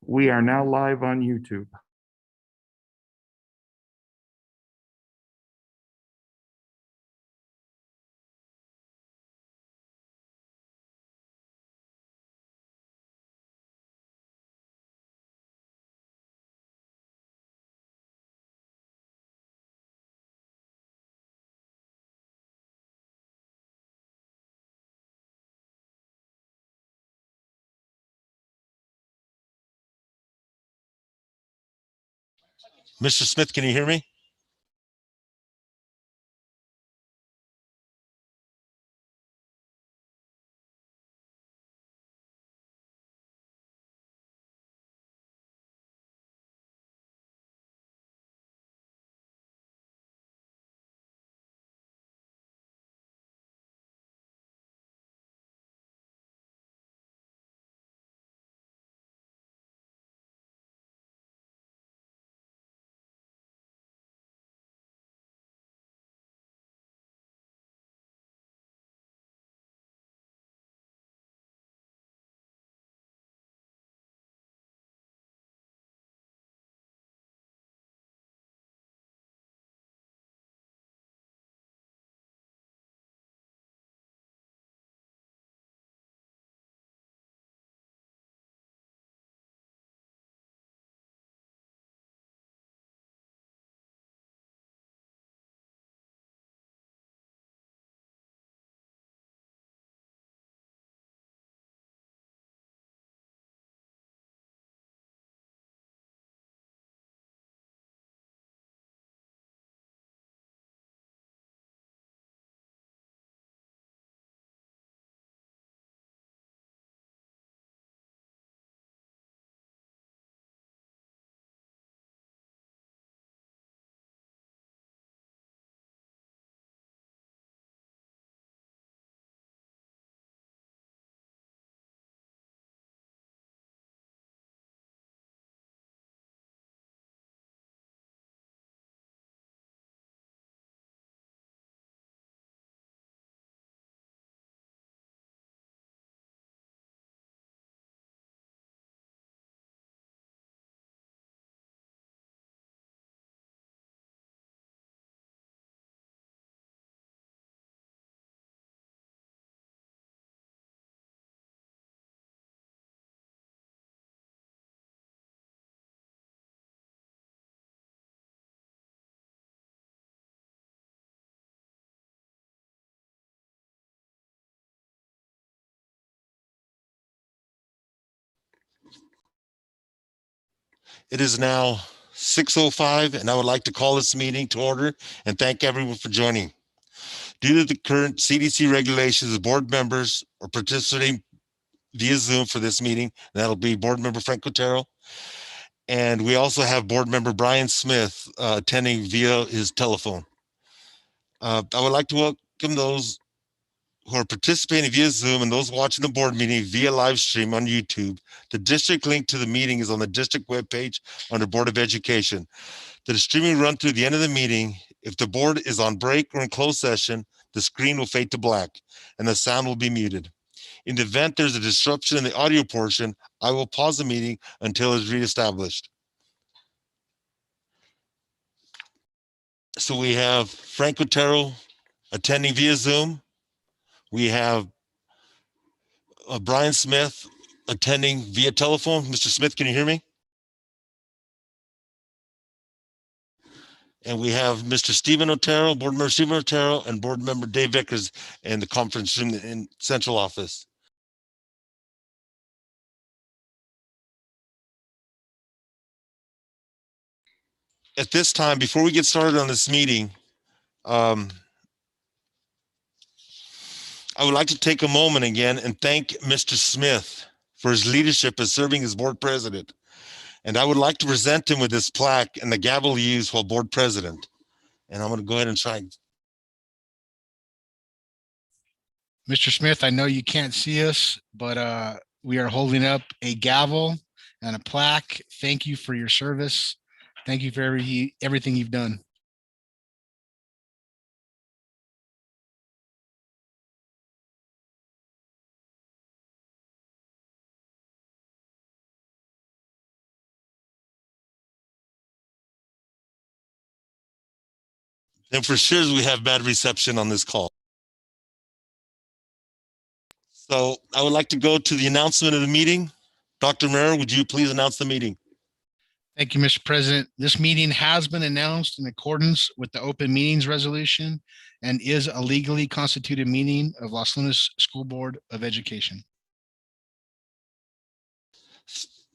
We are now live on YouTube. Mr. Smith, can you hear me? It is now 6:05, and I would like to call this meeting to order and thank everyone for joining. Due to the current CDC regulations, board members are participating via Zoom for this meeting. That'll be Board Member Frank Cotero. And we also have Board Member Brian Smith attending via his telephone. I would like to welcome those who are participating via Zoom and those watching the board meeting via live stream on YouTube. The district link to the meeting is on the district webpage under Board of Education. The streaming will run through the end of the meeting. If the board is on break or in closed session, the screen will fade to black and the sound will be muted. In the event there's a disruption in the audio portion, I will pause the meeting until it's reestablished. So we have Frank Otero attending via Zoom. We have Brian Smith attending via telephone. Mr. Smith, can you hear me? And we have Mr. Stephen Otero, Board Member Stephen Otero, and Board Member Dave Vickers in the conference room in central office. At this time, before we get started on this meeting, I would like to take a moment again and thank Mr. Smith for his leadership as serving as board president. And I would like to present him with this plaque and the gavel he used while board president. And I'm going to go ahead and try. Mr. Smith, I know you can't see us, but we are holding up a gavel and a plaque. Thank you for your service. Thank you for everything you've done. Then for sure we have bad reception on this call. So I would like to go to the announcement of the meeting. Dr. Romero, would you please announce the meeting? Thank you, Mr. President. This meeting has been announced in accordance with the open meetings resolution and is a legally constituted meeting of Los Lunas School Board of Education.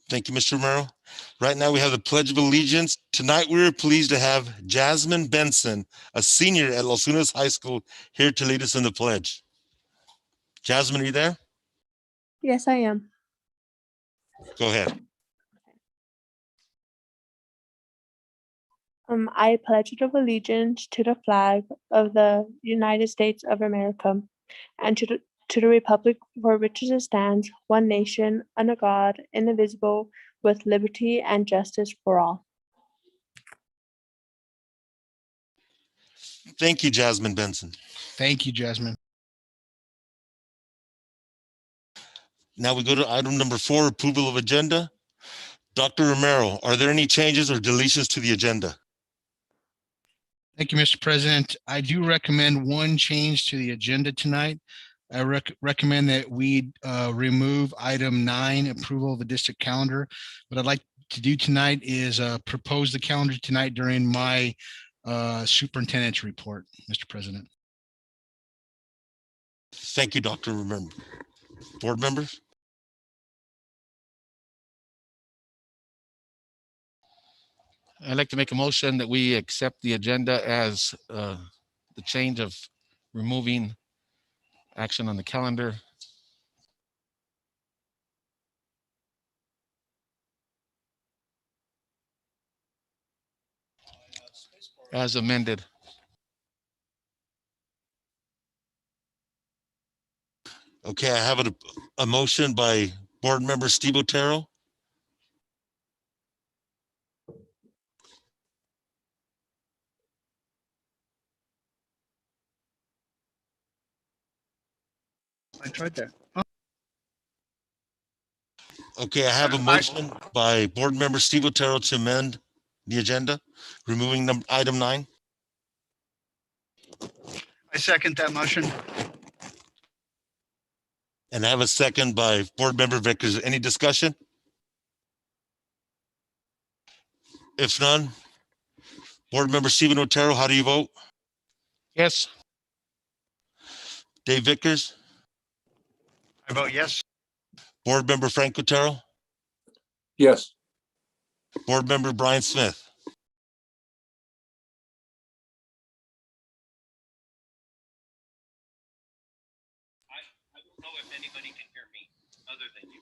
Thank you, Mr. Romero. Right now we have the Pledge of Allegiance. Tonight we are pleased to have Jasmine Benson, a senior at Los Lunas High School, here to lead us in the pledge. Jasmine, are you there? Yes, I am. Go ahead. I pledge allegiance to the flag of the United States of America and to the republic for which it stands, one nation, under God, indivisible, with liberty and justice for all. Thank you, Jasmine Benson. Thank you, Jasmine. Now we go to item number 4, approval of agenda. Dr. Romero, are there any changes or deletions to the agenda? Thank you, Mr. President. I do recommend one change to the agenda tonight. I recommend that we remove item 9, approval of the district calendar. What I'd like to do tonight is propose the calendar tonight during my superintendent's report, Mr. President. Thank you, Dr. Romero. Board members? I'd like to make a motion that we accept the agenda as the change of removing action on the calendar as amended. Okay, I have a motion by Board Member Steve Otero. I tried that. Okay, I have a motion by Board Member Steve Otero to amend the agenda, removing item 9. I second that motion. And I have a second by Board Member Vickers. Any discussion? If none, Board Member Stephen Otero, how do you vote? Yes. Dave Vickers? I vote yes. Board Member Frank Otero? Yes. Board Member Brian Smith? I don't know if anybody can hear me other than you.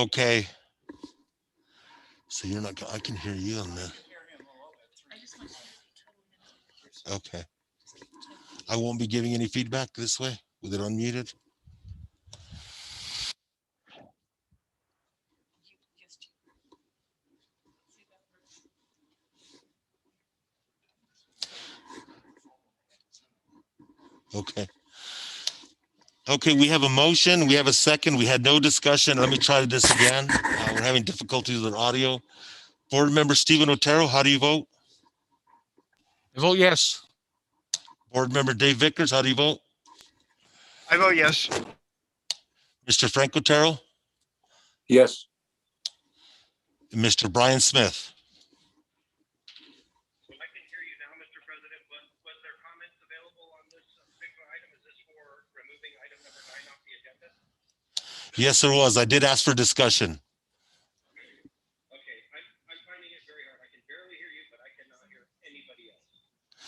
Okay. So you're not, I can hear you on the. Okay. I won't be giving any feedback this way with it unmuted. Okay. Okay, we have a motion. We have a second. We had no discussion. Let me try this again. We're having difficulties with audio. Board Member Stephen Otero, how do you vote? I vote yes. Board Member Dave Vickers, how do you vote? I vote yes. Mr. Frank Otero? Yes. And Mr. Brian Smith? I can hear you now, Mr. President. Was there comments available on this particular item? Is this for removing item number 9 off the agenda? Yes, there was. I did ask for discussion. Okay, I'm finding it very hard. I can barely hear you, but I cannot hear anybody else.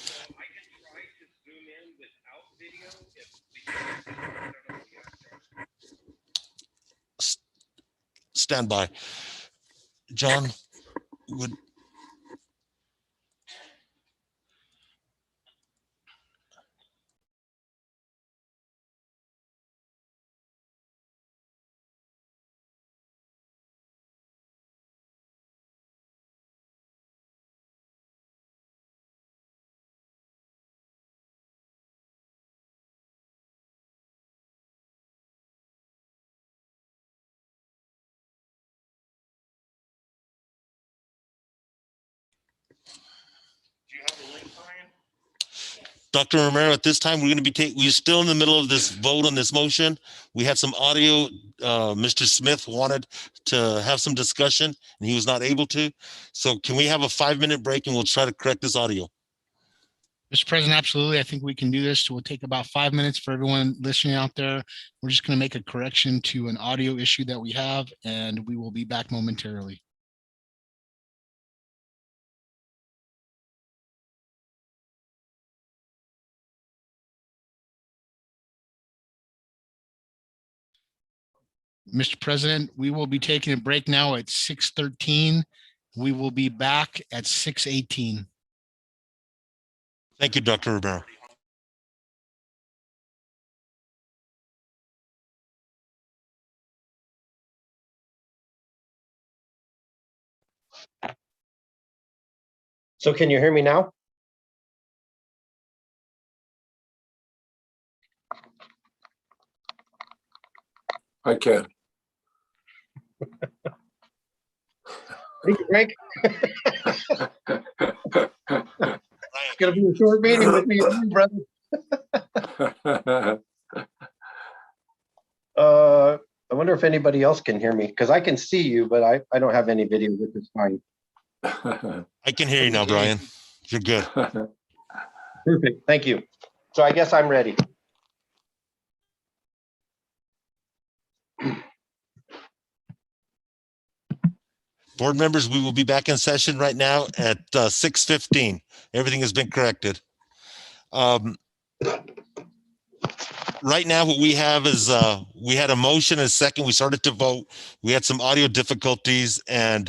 So I can try to zoom in without video if we can. I don't know what you have, John. Stand by. John, would Dr. Romero, at this time, we're going to be we're still in the middle of this vote on this motion. We had some audio. Mr. Smith wanted to have some discussion and he was not able to. So can we have a 5-minute break and we'll try to correct this audio? Mr. President, absolutely. I think we can do this. We'll take about 5 minutes for everyone listening out there. We're just going to make a correction to an audio issue that we have, and we will be back momentarily. Mr. President, we will be taking a break now at 6:13. We will be back at 6:18. Thank you, Dr. Romero. So can you hear me now? I can. Thank you, Frank. It's gonna be a short meeting with me, brother. I wonder if anybody else can hear me, because I can see you, but I don't have any video, which is fine. I can hear you now, Brian. You're good. Perfect, thank you. So I guess I'm ready. Board members, we will be back in session right now at 6:15. Everything has been corrected. Right now, what we have is we had a motion and a second. We started to vote. We had some audio difficulties, and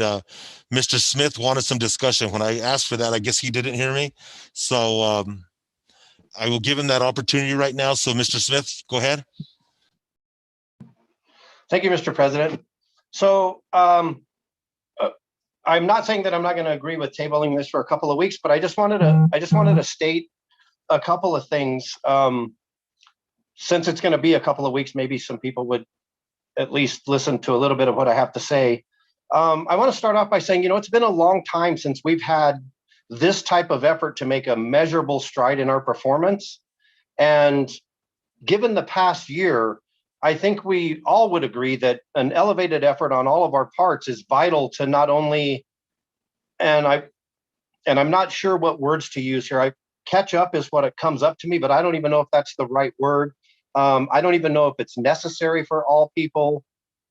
Mr. Smith wanted some discussion. When I asked for that, I guess he didn't hear me. So I will give him that opportunity right now. So, Mr. Smith, go ahead. Thank you, Mr. President. So I'm not saying that I'm not going to agree with tabling this for a couple of weeks, but I just wanted to state a couple of things. Since it's going to be a couple of weeks, maybe some people would at least listen to a little bit of what I have to say. I want to start off by saying, it's been a long time since we've had this type of effort to make a measurable stride in our performance. And given the past year, I think we all would agree that an elevated effort on all of our parts is vital to not only, and I'm not sure what words to use here. Catch up is what it comes up to me, but I don't even know if that's the right word. I don't even know if it's necessary for all people.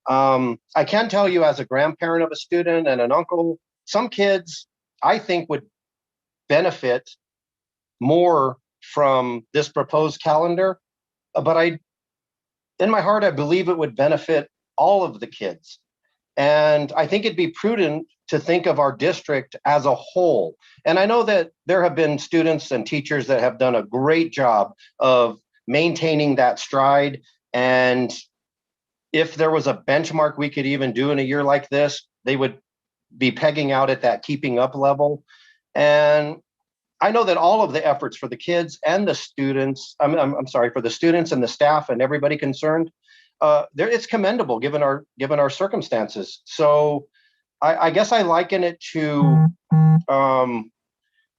I can tell you, as a grandparent of a student and an uncle, some kids I think would benefit more from this proposed calendar, but in my heart, I believe it would benefit all of the kids. And I think it'd be prudent to think of our district as a whole. And I know that there have been students and teachers that have done a great job of maintaining that stride. And if there was a benchmark we could even do in a year like this, they would be pegging out at that keeping up level. And I know that all of the efforts for the kids and the students, I'm sorry, for the students and the staff and everybody concerned, it's commendable given our circumstances. So I guess I liken it to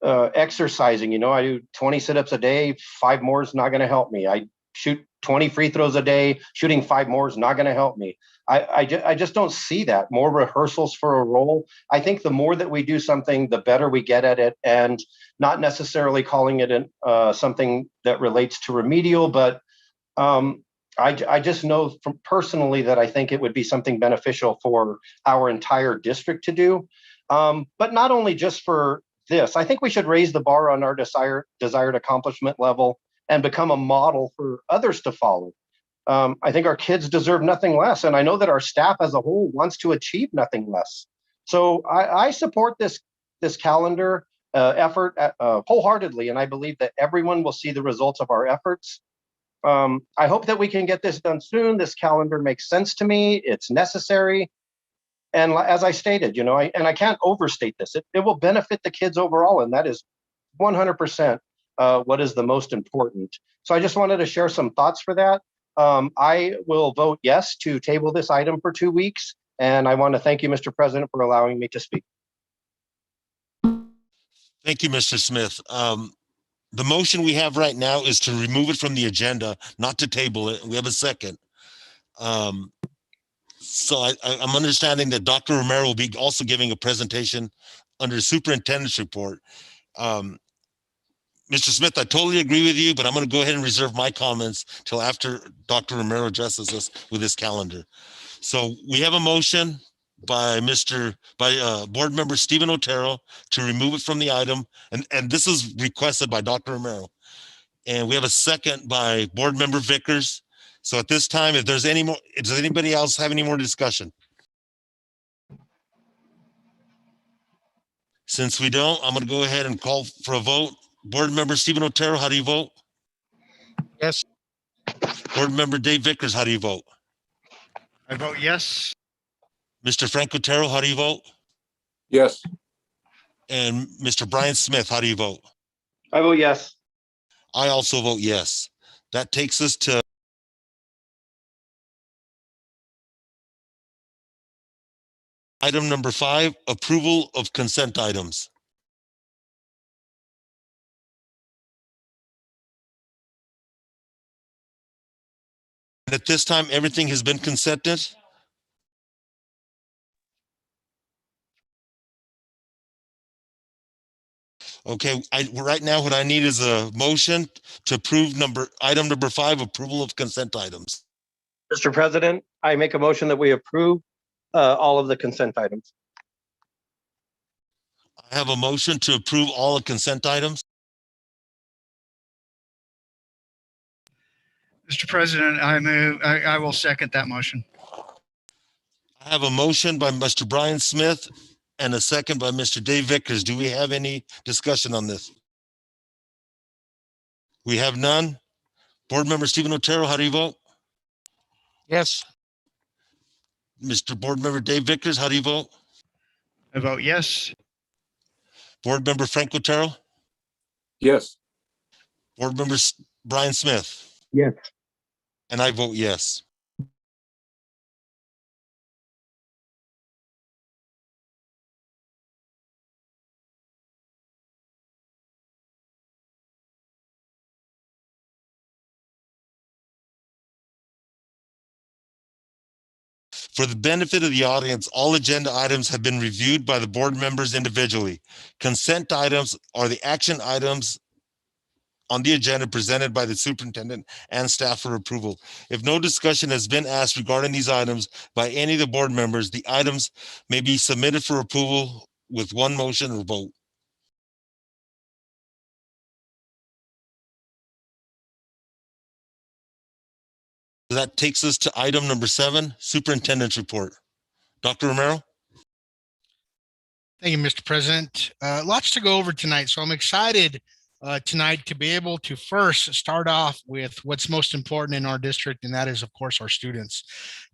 exercising. I do 20 sit-ups a day. 5 more is not going to help me. I shoot 20 free throws a day. Shooting 5 more is not going to help me. I just don't see that. More rehearsals for a role. I think the more that we do something, the better we get at it, and not necessarily calling it something that relates to remedial, but I just know from personally that I think it would be something beneficial for our entire district to do. But not only just for this, I think we should raise the bar on our desired accomplishment level and become a model for others to follow. I think our kids deserve nothing less. And I know that our staff as a whole wants to achieve nothing less. So I support this calendar effort wholeheartedly. And I believe that everyone will see the results of our efforts. I hope that we can get this done soon. This calendar makes sense to me. It's necessary. And as I stated, I can't overstate this. It will benefit the kids overall. And that is 100% what is the most important. So I just wanted to share some thoughts for that. I will vote yes to table this item for 2 weeks. And I want to thank you, Mr. President, for allowing me to speak. Thank you, Mr. Smith. The motion we have right now is to remove it from the agenda, not to table it. We have a second. So I'm understanding that Dr. Romero will be also giving a presentation under superintendent's report. Mr. Smith, I totally agree with you, but I'm going to go ahead and reserve my comments till after Dr. Romero addresses us with his calendar. So we have a motion by Board Member Stephen Otero to remove it from the item, and this is requested by Dr. Romero. And we have a second by Board Member Vickers. So at this time, if there's any more, does anybody else have any more discussion? Since we don't, I'm going to go ahead and call for a vote. Board Member Stephen Otero, how do you vote? Yes. Board Member Dave Vickers, how do you vote? I vote yes. Mr. Frank Otero, how do you vote? Yes. And Mr. Brian Smith, how do you vote? I vote yes. I also vote yes. That takes us to item number 5, approval of consent items. And at this time, everything has been consented. Okay, right now what I need is a motion to approve item number 5, approval of consent items. Mr. President, I make a motion that we approve all of the consent items. I have a motion to approve all the consent items. Mr. President, I will second that motion. I have a motion by Mr. Brian Smith and a second by Mr. Dave Vickers. Do we have any discussion on this? We have none. Board Member Stephen Otero, how do you vote? Yes. Mr. Board Member Dave Vickers, how do you vote? I vote yes. Board Member Frank Otero? Yes. Board Member Brian Smith? Yes. And I vote yes. For the benefit of the audience, all agenda items have been reviewed by the board members individually. Consent items are the action items on the agenda presented by the superintendent and staff for approval. If no discussion has been asked regarding these items by any of the board members, the items may be submitted for approval with one motion or vote. That takes us to item number 7, superintendent's report. Dr. Romero? Thank you, Mr. President. Lots to go over tonight, so I'm excited tonight to be able to first start off with what's most important in our district, and that is, of course, our students.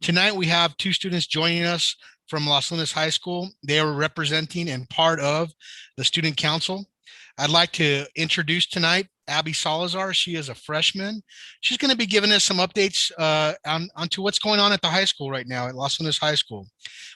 Tonight, we have 2 students joining us from Los Lunas High School. They are representing and part of the student council. I'd like to introduce tonight Abby Salazar. She is a freshman. She's going to be giving us some updates onto what's going on at the high school right now at Los Lunas High School.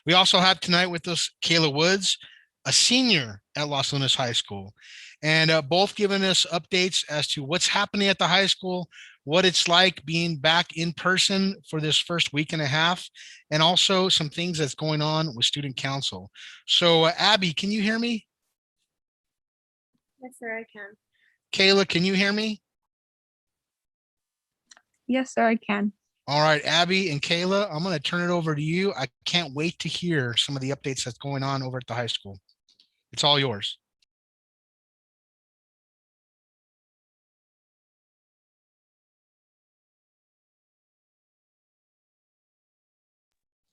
We also have tonight with us Kayla Woods, a senior at Los Lunas High School, and both giving us updates as to what's happening at the high school, what it's like being back in person for this first week and a half, and also some things that's going on with student council. So Abby, can you hear me? Yes, sir, I can. Kayla, can you hear me? Yes, sir, I can. All right, Abby and Kayla, I'm going to turn it over to you. I can't wait to hear some of the updates that's going on over at the high school. It's all yours.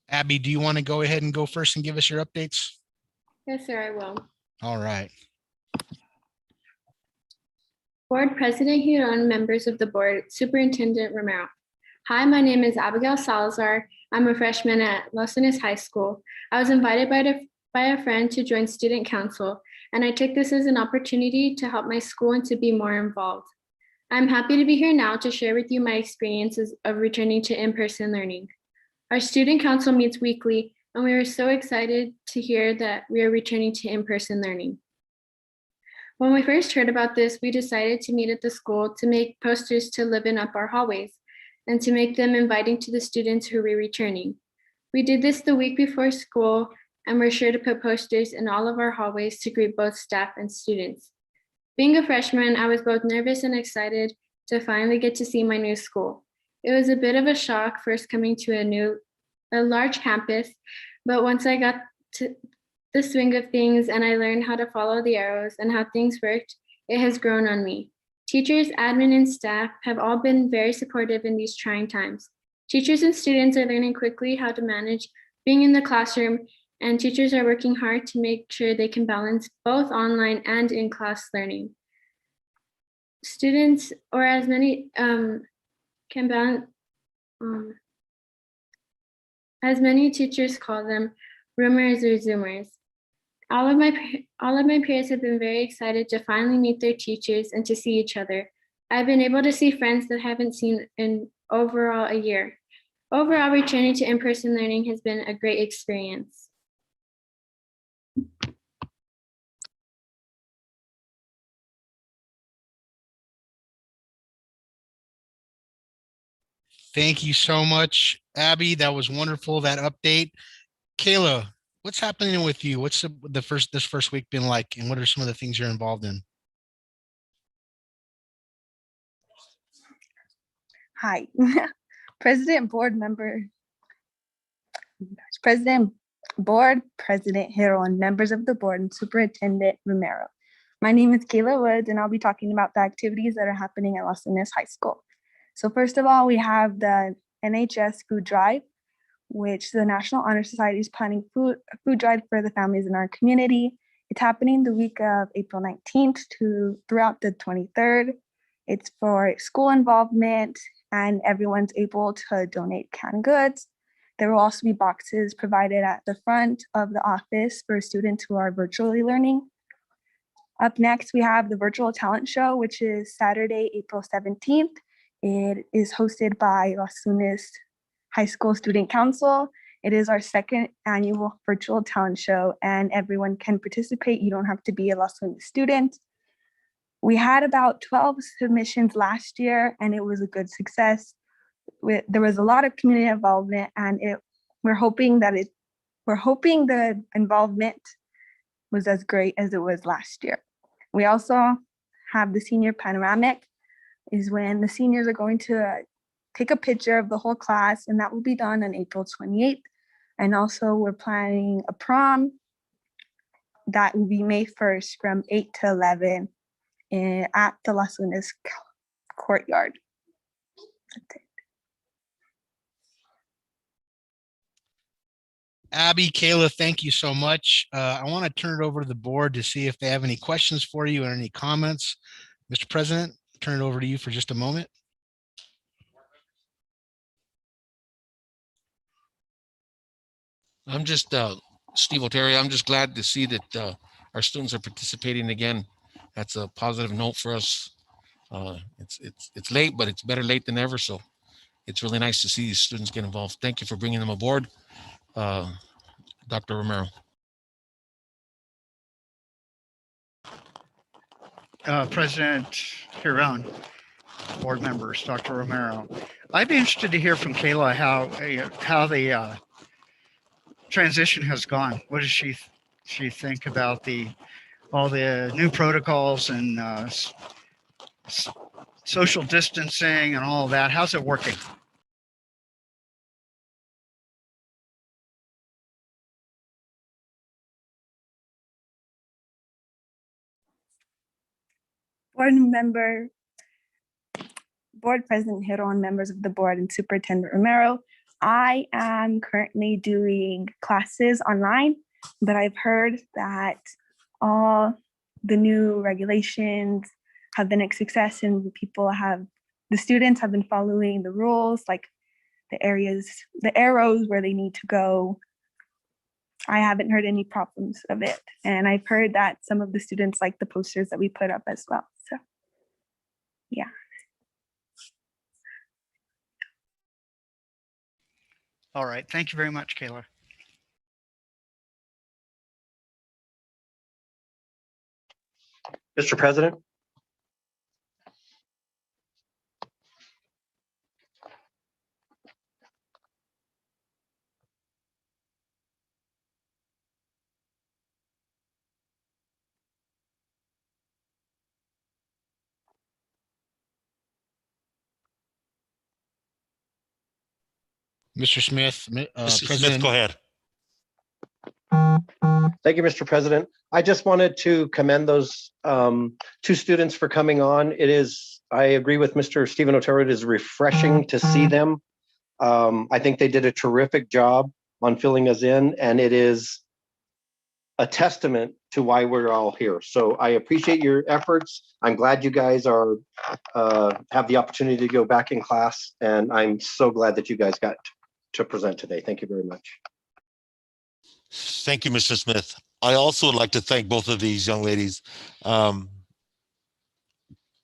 Abby, do you want to go ahead and go first and give us your updates? Yes, sir, I will. All right. Board President Huron, members of the board, Superintendent Romero. Hi, my name is Abigail Salazar. I'm a freshman at Los Lunas High School. I was invited by a friend to join student council, and I took this as an opportunity to help my school and to be more involved. I'm happy to be here now to share with you my experiences of returning to in-person learning. Our student council meets weekly, and we are so excited to hear that we are returning to in-person learning. When we first heard about this, we decided to meet at the school to make posters to liven up our hallways and to make them inviting to the students who were returning. We did this the week before school and we're sure to put posters in all of our hallways to greet both staff and students. Being a freshman, I was both nervous and excited to finally get to see my new school. It was a bit of a shock first coming to a large campus, but once I got to the swing of things and I learned how to follow the arrows and how things worked, it has grown on me. Teachers, admin, and staff have all been very supportive in these trying times. Teachers and students are learning quickly how to manage being in the classroom, and teachers are working hard to make sure they can balance both online and in-class learning. Students, or as many can balance, as many teachers call them, roomers or Zoomers. All of my peers have been very excited to finally meet their teachers and to see each other. I've been able to see friends that I haven't seen in overall a year. Overall, returning to in-person learning has been a great experience. Thank you so much, Abby. That was wonderful, that update. Kayla, what's happening with you? What's this first week been like, and what are some of the things you're involved in? Hi, President, Board Member, President, Board President Hero, and members of the board, and Superintendent Romero. My name is Kayla Woods, and I'll be talking about the activities that are happening at Las Lunas High School. So first of all, we have the Nhs Food Drive, which the National Honor Society is planning food drive for the families in our community. It's happening the week of April 19th to throughout the 23rd. It's for school involvement, and everyone's able to donate canned goods. There will also be boxes provided at the front of the office for students who are virtually learning. Up next, we have the Virtual Talent Show, which is Saturday, April 17th. It is hosted by Las Lunas High School Student Council. It is our second annual virtual talent show, and everyone can participate. You don't have to be a Las Lunas student. We had about 12 submissions last year, and it was a good success. There was a lot of community involvement, and we're hoping the involvement was as great as it was last year. We also have the senior panoramic, is when the seniors are going to take a picture of the whole class, and that will be done on April 28th. And also we're planning a prom that will be May 1st from 8 to 11 at the Las Lunas courtyard. That's it. Abby, Kayla, thank you so much. I want to turn it over to the board to see if they have any questions for you or any comments. Mr. President, turn it over to you for just a moment. I'm just, Steve O'Terry, I'm just glad to see that our students are participating again. That's a positive note for us. It's late, but it's better late than ever. So it's really nice to see these students get involved. Thank you for bringing them aboard. Dr. Romero. President Huron, board members, Dr. Romero. I'd be interested to hear from Kayla how the transition has gone. What does she think about all the new protocols and social distancing and all of that? How's it working? Board President Hiro and members of the board and Superintendent Romero. I am currently doing classes online, but I've heard that all the new regulations have been a success, and the students have been following the rules, like the arrows where they need to go. I haven't heard any problems of it. And I've heard that some of the students like the posters that we put up as well. So, yeah. All right. Thank you very much, Kayla. Mr. President. Mr. Smith, Mr. Smith, President. go ahead. Thank you, Mr. President. I just wanted to commend those two students for coming on. I agree with Mr. Stephen Otero. It is refreshing to see them. I think they did a terrific job on filling us in, and it is a testament to why we're all here. So I appreciate your efforts. I'm glad you guys are have the opportunity to go back in class, and I'm so glad that you guys got to present today. Thank you very much. Thank you, Mr. Smith. I also would like to thank both of these young ladies.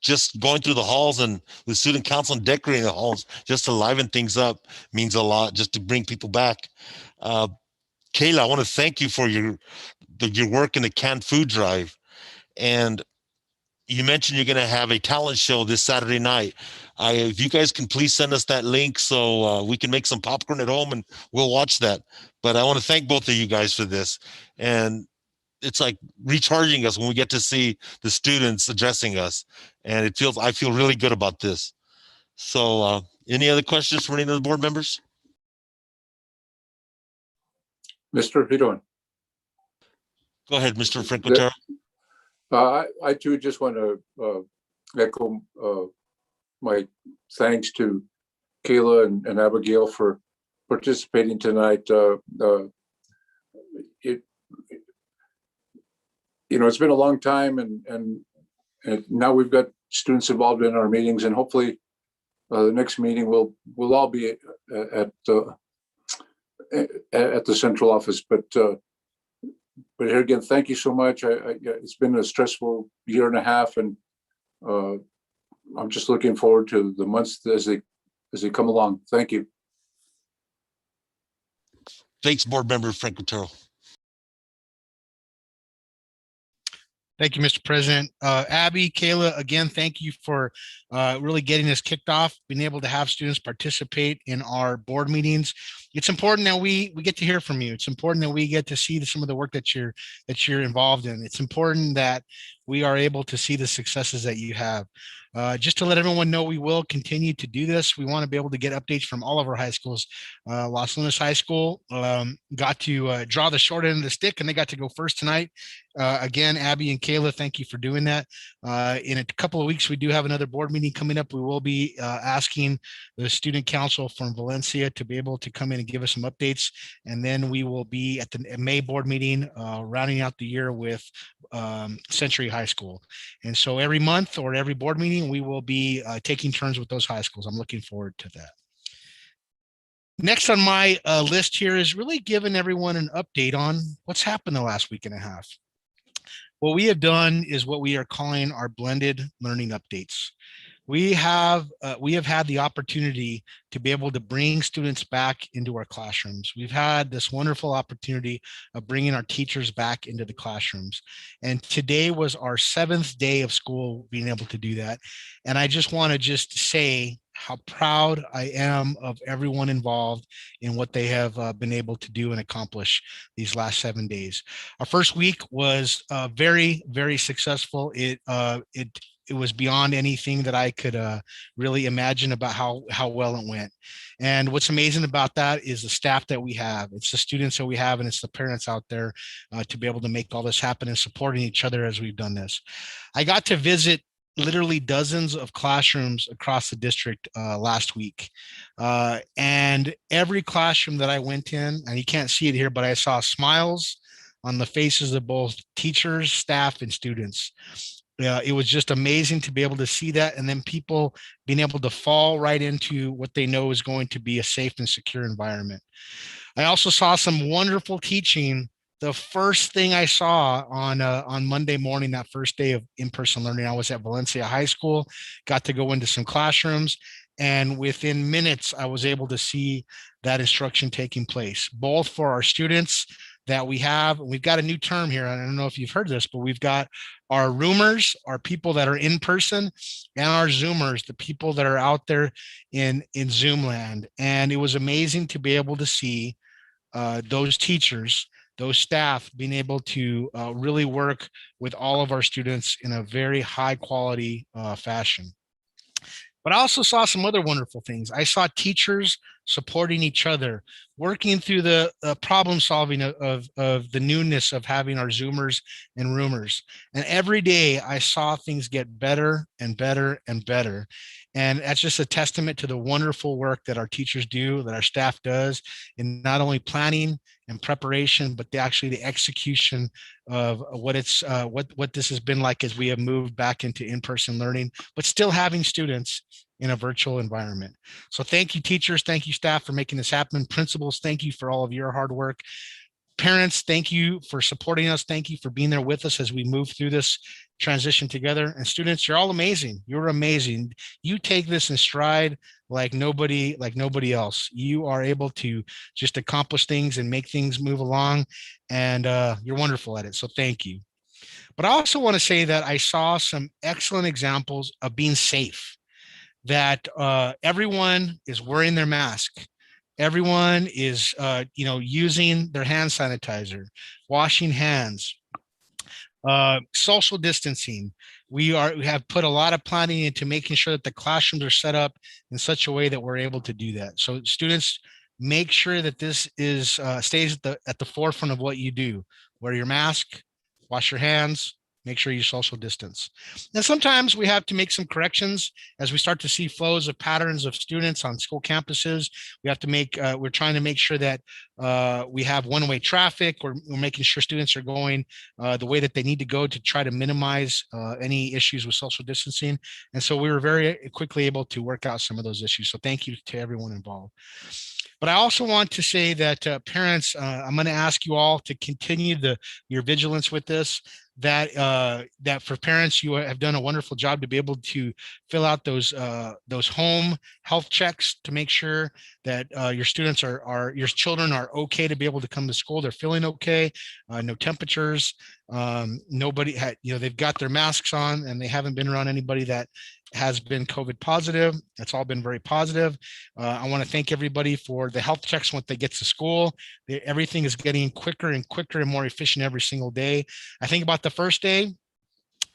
Just going through the halls and the student council and decorating the halls just to liven things up means a lot, just to bring people back. Kayla, I want to thank you for your work in the Canned Food Drive. And you mentioned you're going to have a talent show this Saturday night. If you guys can please send us that link so we can make some popcorn at home and we'll watch that. But I want to thank both of you guys for this. And it's like recharging us when we get to see the students addressing us. And I feel really good about this. So any other questions from any of the board members? Mr. Hidon. Go ahead, Mr. Franco-Otero. I too just want to echo my thanks to Kayla and Abigail for participating tonight. It's been a long time, and now we've got students involved in our meetings, and hopefully the next meeting we'll all be at the central office. But here again, thank you so much. It's been a stressful year and a half, and I'm just looking forward to the months as they come along. Thank you. Thanks, board member Franco-Otero. Thank you, Mr. President. Abby, Kayla, again, thank you for really getting this kicked off, being able to have students participate in our board meetings. It's important that we get to hear from you. It's important that we get to see some of the work that you're involved in. It's important that we are able to see the successes that you have. Just to let everyone know, we will continue to do this. We want to be able to get updates from all of our high schools. Los Lunas High School got to draw the short end of the stick, and they got to go first tonight. Again, Abby and Kayla, thank you for doing that. In a couple of weeks, we do have another board meeting coming up. We will be asking the student council from Valencia to be able to come in and give us some updates. And then we will be at the May board meeting, rounding out the year with Century High School. And so every month or every board meeting, we will be taking turns with those high schools. I'm looking forward to that. Next on my list here is really giving everyone an update on what's happened the last week and a half. What we have done is what we are calling our blended learning updates. We have had the opportunity to be able to bring students back into our classrooms. We've had this wonderful opportunity of bringing our teachers back into the classrooms. And today was our 7th day of school being able to do that. And I just want to say how proud I am of everyone involved in what they have been able to do and accomplish these last 7 days. Our first week was very, very successful. It was beyond anything that I could really imagine about how well it went. And what's amazing about that is the staff that we have. It's the students that we have, and it's the parents out there to be able to make all this happen and supporting each other as we've done this. I got to visit literally dozens of classrooms across the district last week. And every classroom that I went in, and you can't see it here, but I saw smiles on the faces of both teachers, staff, and students. It was just amazing to be able to see that, and then people being able to fall right into what they know is going to be a safe and secure environment. I also saw some wonderful teaching. The first thing I saw on Monday morning, that first day of in-person learning, I was at Valencia High School, got to go into some classrooms, and within minutes, I was able to see that instruction taking place, both for our students that we've got a new term here. I don't know if you've heard this, but we've got our roomers, our people that are in person, and our Zoomers, the people that are out there in Zoom land. And it was amazing to be able to see those teachers, those staff being able to really work with all of our students in a very high quality fashion. But I also saw some other wonderful things. I saw teachers supporting each other, working through the problem solving of the newness of having our Zoomers and roomers. And every day I saw things get better and better and better. And that's just a testament to the wonderful work that our teachers do, that our staff does in not only planning and preparation, but the execution of what this has been like as we have moved back into in-person learning, but still having students in a virtual environment. So thank you, teachers. Thank you, staff, for making this happen. Principals, thank you for all of your hard work. Parents, thank you for supporting us. Thank you for being there with us as we move through this transition together. And students, you're all amazing. You're amazing. You take this in stride like nobody else. You are able to just accomplish things and make things move along, and you're wonderful at it. So thank you. But I also want to say that I saw some excellent examples of being safe, that everyone is wearing their mask. Everyone is, using their hand sanitizer, washing hands, social distancing. We have put a lot of planning into making sure that the classrooms are set up in such a way that we're able to do that. So students, make sure that this is stays at the forefront of what you do. Wear your mask, wash your hands, make sure you social distance. And sometimes we have to make some corrections as we start to see flows of patterns of students on school campuses. We have to we're trying to make sure that we have one-way traffic. We're making sure students are going the way that they need to go to try to minimize any issues with social distancing. And so we were very quickly able to work out some of those issues. So thank you to everyone involved. But I also want to say that parents, I'm going to ask you all to continue your vigilance with this. That for parents, you have done a wonderful job to be able to fill out those home health checks to make sure that your students your children are okay to be able to come to school. They're feeling okay, no temperatures, nobody had, they've got their masks on and they haven't been around anybody that has been COVID positive. That's all been very positive. I want to thank everybody for the health checks once they get to school. Everything is getting quicker and quicker and more efficient every single day. I think about the first day,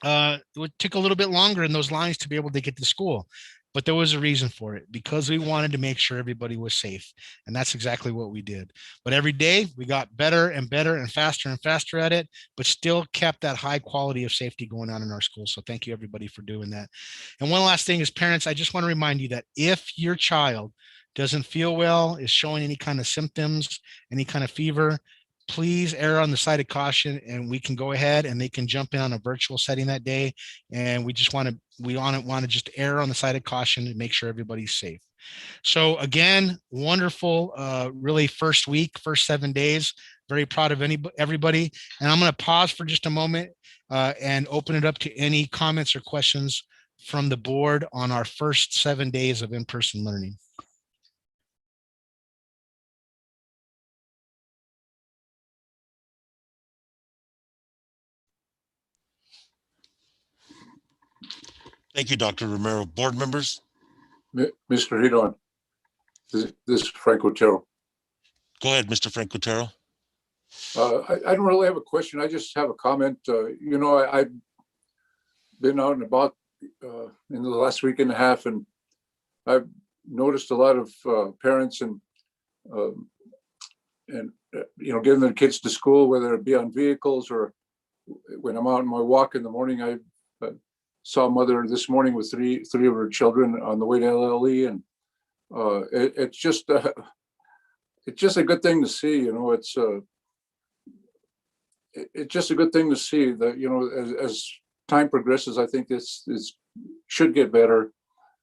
it would take a little bit longer in those lines to be able to get to school. But there was a reason for it, because we wanted to make sure everybody was safe. And that's exactly what we did. But every day we got better and better and faster at it, but still kept that high quality of safety going on in our schools. So thank you everybody for doing that. And one last thing is, parents, I just want to remind you that if your child doesn't feel well, is showing any kind of symptoms, any kind of fever, please err on the side of caution, and we can go ahead and they can jump in on a virtual setting that day. And we want to just err on the side of caution and make sure everybody's safe. So again, wonderful, really first 7 days. Very proud of everybody. And I'm going to pause for just a moment and open it up to any comments or questions from the board on our first 7 days of in-person learning. Thank you, Dr. Romero. Board members? Mr. Hidon, this is Frank Otero. Go ahead, Mr. Frank Otero. I don't really have a question. I just have a comment. I've been out and about in the last week and a half, and I've noticed a lot of parents and getting their kids to school, whether it be on vehicles or when I'm out on my walk in the morning. I saw a mother this morning with three of her children on the way to LLE, and it's just a good thing to see. It's just a good thing to see that as time progresses, I think this should get better.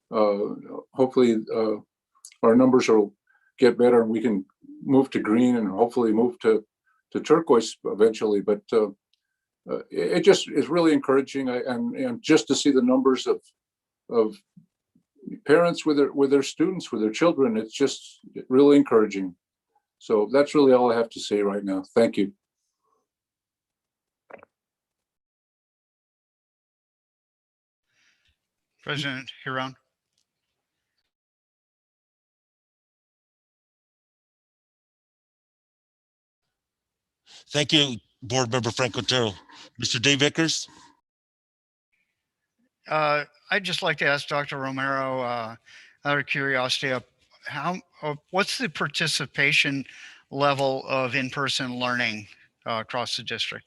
Hopefully, our numbers will get better, and we can move to green and hopefully move to turquoise eventually. But it just is really encouraging, and just to see the numbers of parents with their students, with their children, it's just really encouraging. So that's really all I have to say right now. Thank you. President Huron. Thank you, Board Member Frank Otero. Mr. Dave Vickers? I'd just like to ask Dr. Romero, out of curiosity, what's the participation level of in-person learning across the district?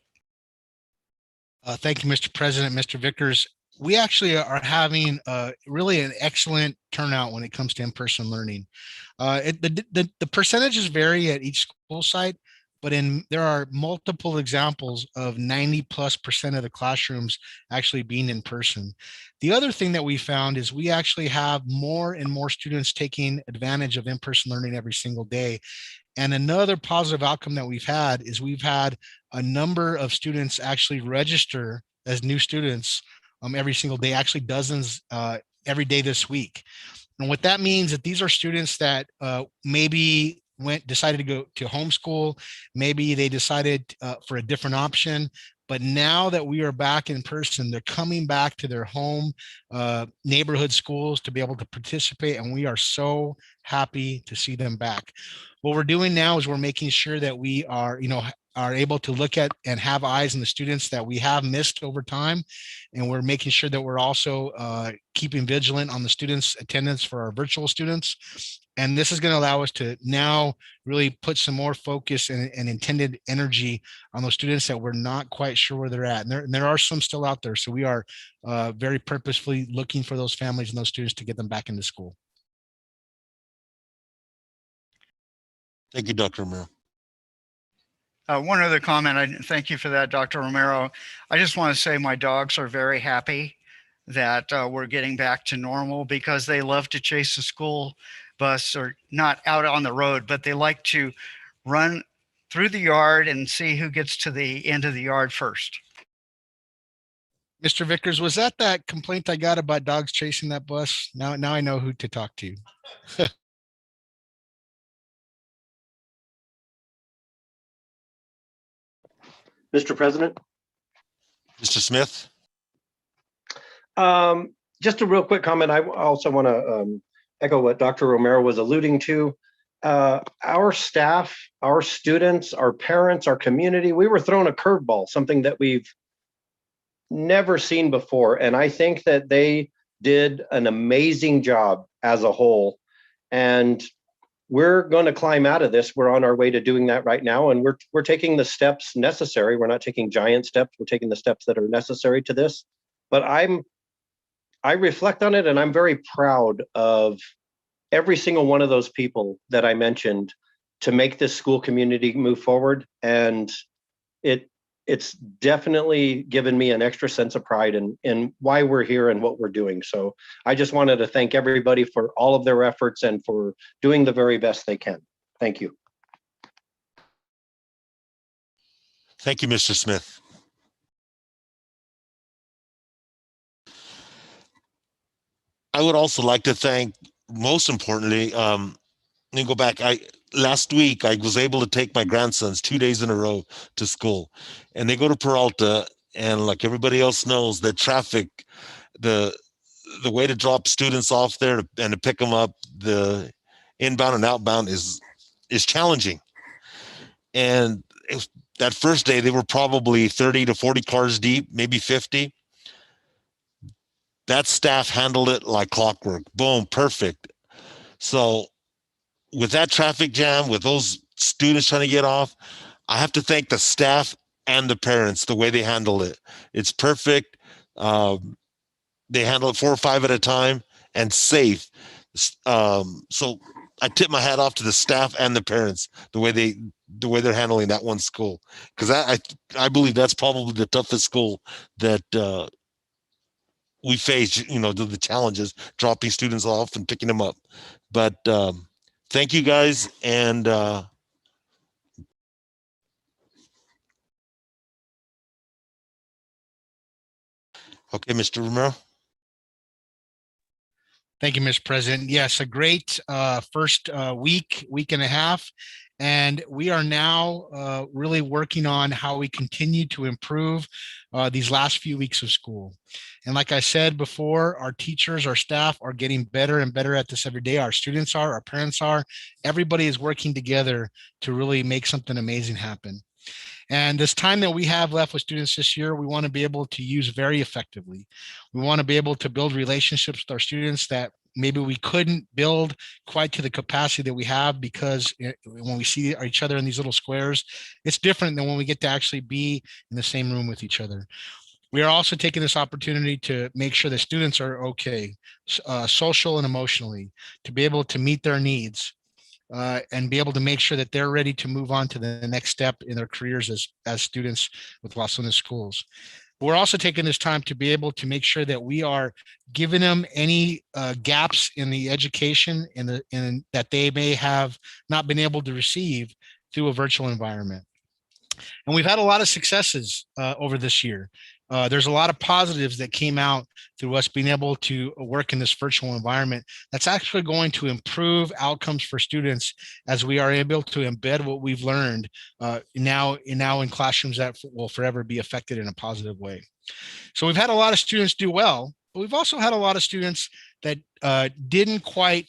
Thank you, Mr. President, Mr. Vickers. We actually are having really an excellent turnout when it comes to in-person learning. The percentages vary at each school site, but there are multiple examples of 90+% of the classrooms actually being in person. The other thing that we found is we actually have more and more students taking advantage of in-person learning every single day. And another positive outcome that we've had is we've had a number of students actually register as new students every single day, actually dozens every day this week. And what that means that these are students that maybe decided to go to homeschool, maybe they decided for a different option, but now that we are back in person, they're coming back to their home neighborhood schools to be able to participate, and we are so happy to see them back. What we're doing now is we're making sure that we are able to look at and have eyes on the students that we have missed over time. And we're making sure that we're also keeping vigilant on the students' attendance for our virtual students. And this is going to allow us to now really put some more focus and intended energy on those students that we're not quite sure where they're at. And there are some still out there. So we are very purposefully looking for those families and those students to get them back into school. Thank you, Dr. Romero. One other comment. Thank you for that, Dr. Romero. I just want to say my dogs are very happy that we're getting back to normal because they love to chase the school bus, or not out on the road, but they like to run through the yard and see who gets to the end of the yard first. Mr. Vickers, was that complaint I got about dogs chasing that bus? Now I know who to talk to. Mr. President. Mr. Smith? Just a real quick comment. I also want to echo what Dr. Romero was alluding to. Our staff, our students, our parents, our community, we were thrown a curveball, something that we've never seen before. And I think that they did an amazing job as a whole. And we're going to climb out of this. We're on our way to doing that right now. And we're taking the steps necessary. We're not taking giant steps. We're taking the steps that are necessary to this. But I reflect on it, and I'm very proud of every single one of those people that I mentioned to make this school community move forward. And it's definitely given me an extra sense of pride in why we're here and what we're doing. So I just wanted to thank everybody for all of their efforts and for doing the very best they can. Thank you. Thank you, Mr. Smith. I would also like to thank, most importantly, let me go back. Last week, I was able to take my grandsons 2 days in a row to school, and they go to Peralta, and like everybody else knows, the traffic, the way to drop students off there and to pick them up, the inbound and outbound is challenging. And that first day, they were probably 30 to 40 cars deep, maybe 50. That staff handled it like clockwork. Boom, perfect. So with that traffic jam, with those students trying to get off, I have to thank the staff and the parents, the way they handle it. It's perfect. They handle it 4 or 5 at a time and safe. So I tip my hat off to the staff and the parents, the way they're handling that one school. Because I believe that's probably the toughest school that we face, the challenges, dropping students off and picking them up. But thank you guys. And okay, Mr. Romero. Thank you, Mr. President. Yes, a great first week and a half. And we are now really working on how we continue to improve these last few weeks of school. And like I said before, our teachers, our staff are getting better and better at this every day. Our students are, our parents are, everybody is working together to really make something amazing happen. And this time that we have left with students this year, we want to be able to use very effectively. We want to be able to build relationships with our students that maybe we couldn't build quite to the capacity that we have, because when we see each other in these little squares, it's different than when we get to actually be in the same room with each other. We are also taking this opportunity to make sure that students are okay, social and emotionally, to be able to meet their needs. And be able to make sure that they're ready to move on to the next step in their careers as students with Las Lunas schools. We're also taking this time to be able to make sure that we are giving them any gaps in the education in that they may have not been able to receive through a virtual environment. And we've had a lot of successes over this year. There's a lot of positives that came out through us being able to work in this virtual environment that's actually going to improve outcomes for students as we are able to embed what we've learned now in classrooms that will forever be affected in a positive way. So we've had a lot of students do well, but we've also had a lot of students that didn't quite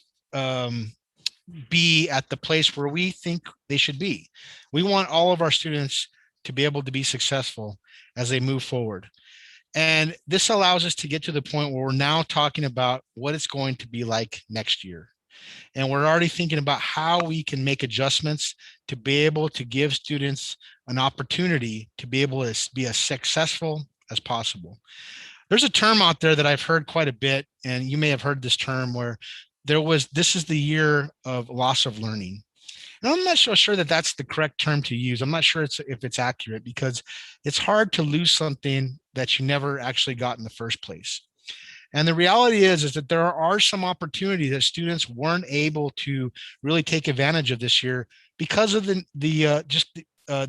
be at the place where we think they should be. We want all of our students to be able to be successful as they move forward. And this allows us to get to the point where we're now talking about what it's going to be like next year. And we're already thinking about how we can make adjustments to be able to give students an opportunity to be able to be as successful as possible. There's a term out there that I've heard quite a bit, and you may have heard this term, where this is the year of loss of learning. And I'm not so sure that that's the correct term to use. I'm not sure if it's accurate, because it's hard to lose something that you never actually got in the first place. And the reality is that there are some opportunities that students weren't able to really take advantage of this year because of the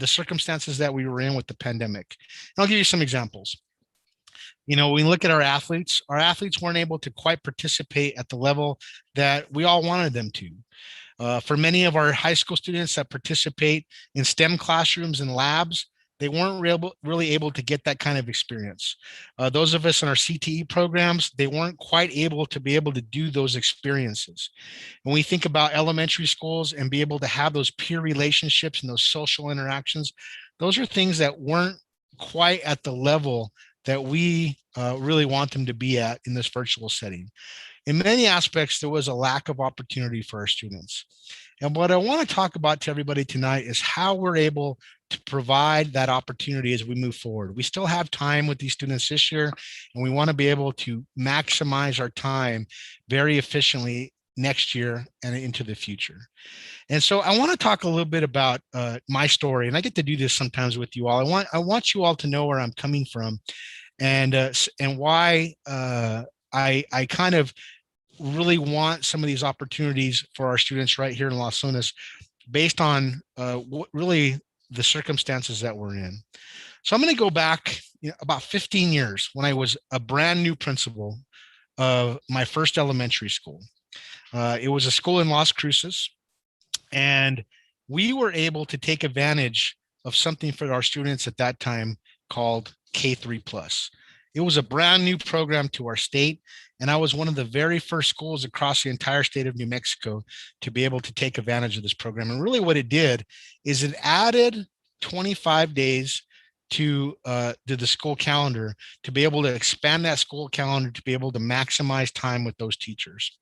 circumstances that we were in with the pandemic. And I'll give you some examples. You know, when we look at our athletes weren't able to quite participate at the level that we all wanted them to. For many of our high school students that participate in STEM classrooms and labs, they weren't really able to get that kind of experience. Those of us in our CTE programs, they weren't quite able to be able to do those experiences. When we think about elementary schools and be able to have those peer relationships and those social interactions, those are things that weren't quite at the level that we really want them to be at in this virtual setting. In many aspects, there was a lack of opportunity for our students. And what I want to talk about to everybody tonight is how we're able to provide that opportunity as we move forward. We still have time with these students this year, and we want to be able to maximize our time very efficiently next year and into the future. And so I want to talk a little bit about my story, and I get to do this sometimes with you all. I want you all to know where I'm coming from, and why I kind of really want some of these opportunities for our students right here in Las Lunas based on really the circumstances that we're in. So I'm going to go back about 15 years when I was a brand new principal of my first elementary school. It was a school in Las Cruces, and we were able to take advantage of something for our students at that time called K3+. It was a brand new program to our state, and I was one of the very first schools across the entire state of New Mexico to be able to take advantage of this program. And really what it did is it added 25 days to the school calendar to be able to expand that school calendar to be able to maximize time with those teachers.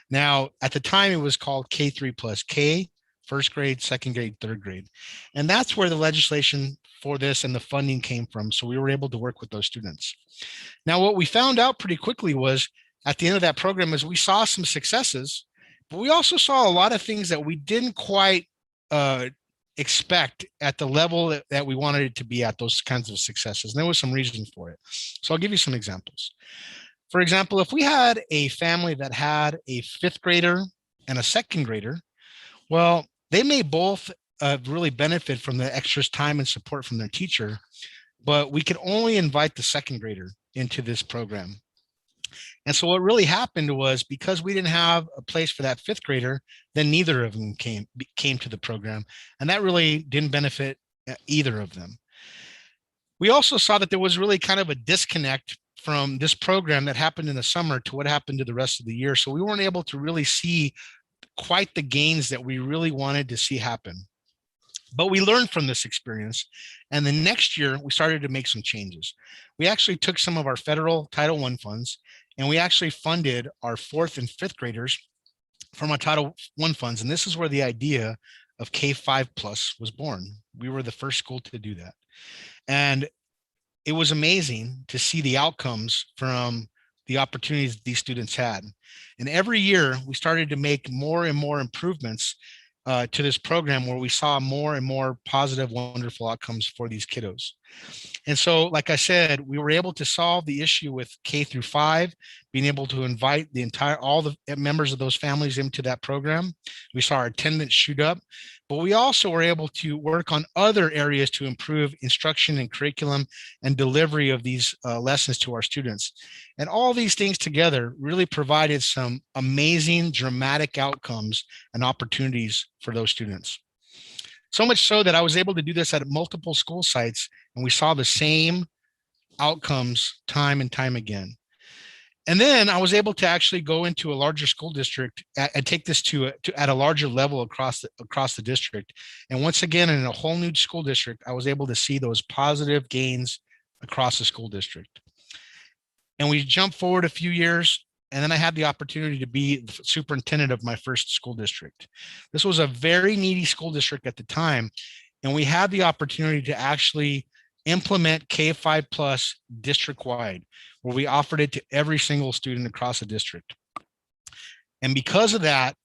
Now, at the time, it was called K3+, K, first grade, second grade, third grade. And that's where the legislation for this and the funding came from. So we were able to work with those students. Now, what we found out pretty quickly was at the end of that program is we saw some successes, but we also saw a lot of things that we didn't quite expect at the level that we wanted it to be at, those kinds of successes. And there was some reason for it. So I'll give you some examples. For example, if we had a family that had a fifth grader and a second grader, well, they may both really benefit from the extra time and support from their teacher, but we could only invite the second grader into this program. And so what really happened was, because we didn't have a place for that fifth grader, then neither of them came to the program. And that really didn't benefit either of them. We also saw that there was really kind of a disconnect from this program that happened in the summer to what happened to the rest of the year. So we weren't able to really see quite the gains that we really wanted to see happen. But we learned from this experience. And the next year, we started to make some changes. We actually took some of our federal Title I funds, and we actually funded our fourth and fifth graders from our Title I funds. And this is where the idea of K5 Plus was born. We were the first school to do that. And it was amazing to see the outcomes from the opportunities these students had. And every year, we started to make more and more improvements to this program, where we saw more and more positive, wonderful outcomes for these kiddos. And so, like I said, we were able to solve the issue with K-5, being able to invite all the members of those families into that program. We saw our attendance shoot up, but we also were able to work on other areas to improve instruction and curriculum and delivery of these lessons to our students. And all these things together really provided some amazing, dramatic outcomes and opportunities for those students. So much so that I was able to do this at multiple school sites, and we saw the same outcomes time and time again. And then I was able to actually go into a larger school district and take this to at a larger level across the district. And once again, in a whole new school district, I was able to see those positive gains across the school district. And we jumped forward a few years, and then I had the opportunity to be the superintendent of my first school district. This was a very needy school district at the time, and we had the opportunity to actually implement K-5 Plus district-wide, where we offered it to every single student across the district. And because of that,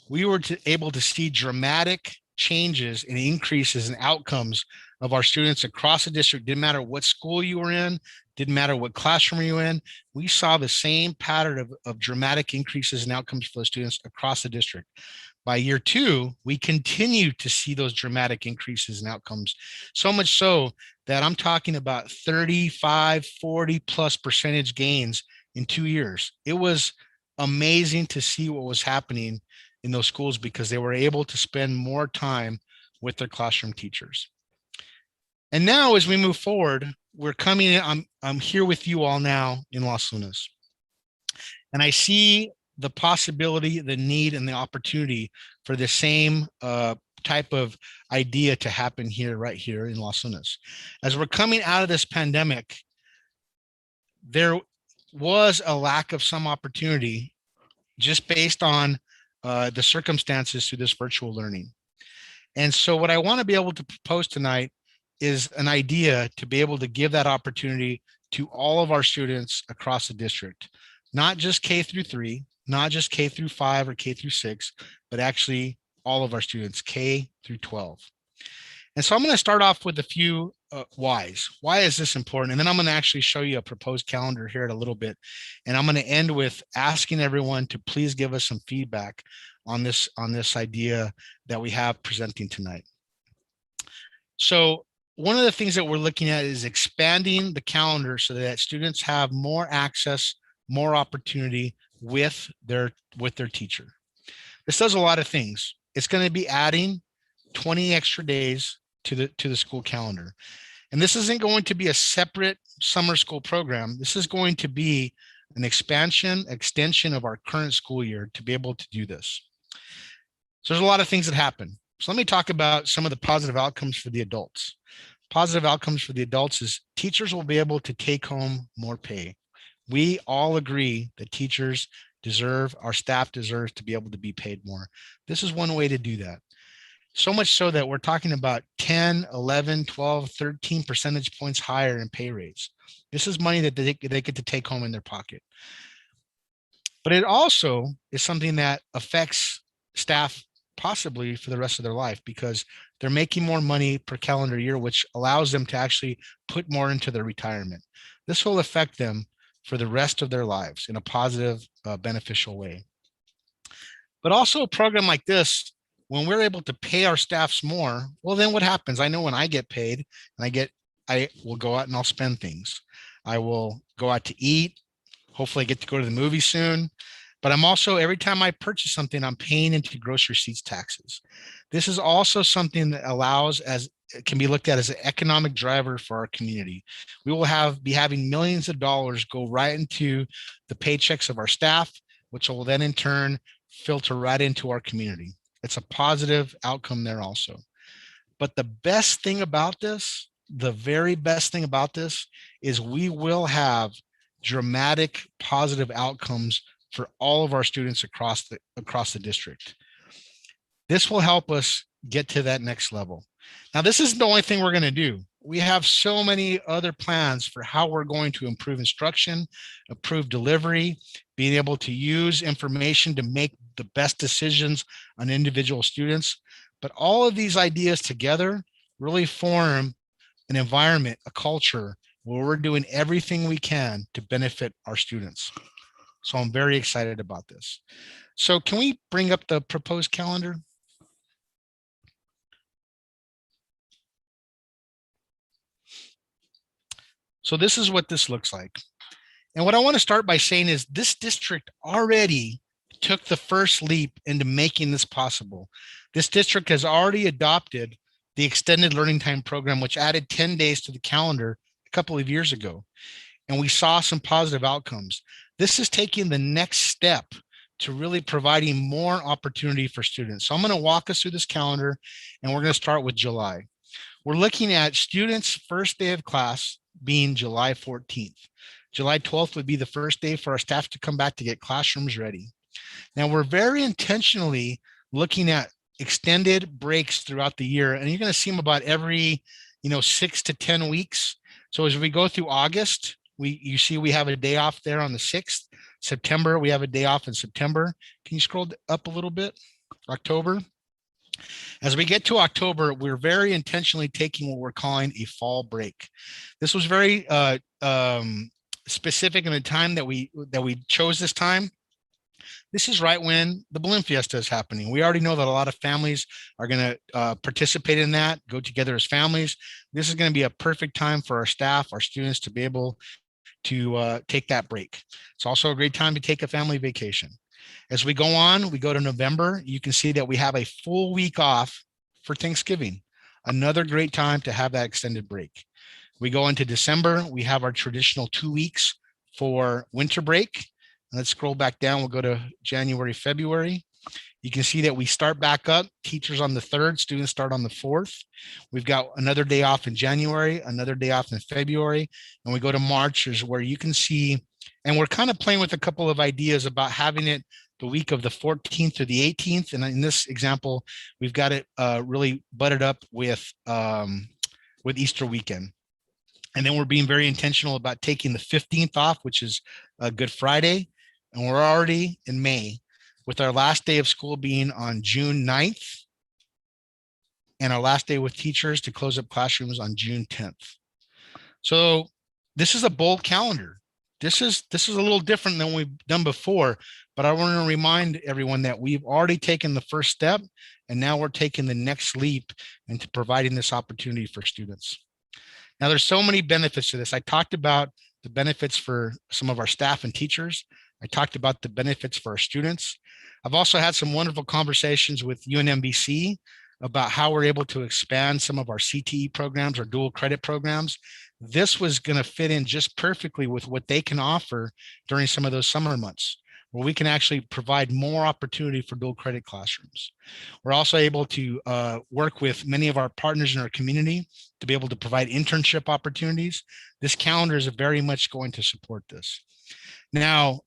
we were able to see dramatic changes and increases in outcomes of our students across the district. Didn't matter what school you were in, didn't matter what classroom you were in, we saw the same pattern of dramatic increases in outcomes for the students across the district. By year 2, we continued to see those dramatic increases in outcomes, so much so that I'm talking about 35, 40 plus percentage gains in 2 years. It was amazing to see what was happening in those schools, because they were able to spend more time with their classroom teachers. And now, as we move forward, we're coming in, I'm here with you all now in Las Lunas. And I see the possibility, the need, and the opportunity for the same type of idea to happen right here in Las Lunas. As we're coming out of this pandemic, there was a lack of some opportunity just based on the circumstances through this virtual learning. And so what I want to be able to propose tonight is an idea to be able to give that opportunity to all of our students across the district, not just K through 3, not just K through 5 or K through 6, but actually all of our students, K through 12. And so I'm going to start off with a few whys. Why is this important? And then I'm going to actually show you a proposed calendar here in a little bit. And I'm going to end with asking everyone to please give us some feedback on this idea that we have presenting tonight. So one of the things that we're looking at is expanding the calendar so that students have more access, more opportunity with their teacher. This does a lot of things. It's going to be adding 20 extra days to the school calendar. And this isn't going to be a separate summer school program. This is going to be an extension of our current school year to be able to do this. So there's a lot of things that happen. So let me talk about some of the positive outcomes for the adults. Positive outcomes for the adults is teachers will be able to take home more pay. We all agree that teachers our staff deserves to be able to be paid more. This is one way to do that. So much so that we're talking about 10, 11, 12, 13 percentage points higher in pay rates. This is money that they get to take home in their pocket. But it also is something that affects staff possibly for the rest of their life, because they're making more money per calendar year, which allows them to actually put more into their retirement. This will affect them for the rest of their lives in a positive, beneficial way. But also a program like this, when we're able to pay our staffs more, well, then what happens? I know when I get paid and I will go out and I'll spend things. I will go out to eat. hopefully I get to go to the movie soon. But I'm also, every time I purchase something, I'm paying into gross receipts taxes. This is also something that allows, as it can be looked at as an economic driver for our community. We will be having millions of dollars go right into the paychecks of our staff, which will then in turn filter right into our community. It's a positive outcome there also. But the best thing about this, the very best thing about this, is we will have dramatic positive outcomes for all of our students across the district. This will help us get to that next level. Now, this isn't the only thing we're going to do. We have so many other plans for how we're going to improve instruction, improve delivery, being able to use information to make the best decisions on individual students. But all of these ideas together really form an environment, a culture where we're doing everything we can to benefit our students. So I'm very excited about this. So can we bring up the proposed calendar? So this is what this looks like. And what I want to start by saying is this district already took the first leap into making this possible. This district has already adopted the extended learning time program, which added 10 days to the calendar a couple of years ago. And we saw some positive outcomes. This is taking the next step to really providing more opportunity for students. So I'm going to walk us through this calendar, and we're going to start with July. We're looking at students' first day of class being July 14th. July 12th would be the first day for our staff to come back to get classrooms ready. Now, we're very intentionally looking at extended breaks throughout the year, and you're going to see them about every 6 to 10 weeks. So as we go through August, you see we have a day off there on the 6th. September, we have a day off in September. Can you scroll up a little bit? October. As we get to October, we're very intentionally taking what we're calling a fall break. This was very specific in the time that we chose this time. This is right when the balloon fiesta is happening. We already know that a lot of families are going to participate in that, go together as families. This is going to be a perfect time for our staff, our students to be able to take that break. It's also a great time to take a family vacation. As we go on, we go to November, you can see that we have a full week off for Thanksgiving. Another great time to have that extended break. We go into December, we have our traditional 2 weeks for winter break. Let's scroll back down. We'll go to January, February. You can see that we start back up. Teachers on the 3rd, students start on the 4th. We've got another day off in January, another day off in February, and we go to March, is where you can see, and we're kind of playing with a couple of ideas about having it the week of the 14th to the 18th. And in this example, we've got it really butted up with Easter weekend. And then we're being very intentional about taking the 15th off, which is Good Friday. And we're already in May, with our last day of school being on June 9th and our last day with teachers to close up classrooms on June 10th. So this is a bold calendar. This is a little different than we've done before, but I want to remind everyone that we've already taken the first step, and now we're taking the next leap into providing this opportunity for students. Now, there's so many benefits to this. I talked about the benefits for some of our staff and teachers. I talked about the benefits for our students. I've also had some wonderful conversations with UNMBC about how we're able to expand some of our CTE programs or dual credit programs. This was going to fit in just perfectly with what they can offer during some of those summer months, where we can actually provide more opportunity for dual credit classrooms. We're also able to work with many of our partners in our community to be able to provide internship opportunities. This calendar is very much going to support this. Now,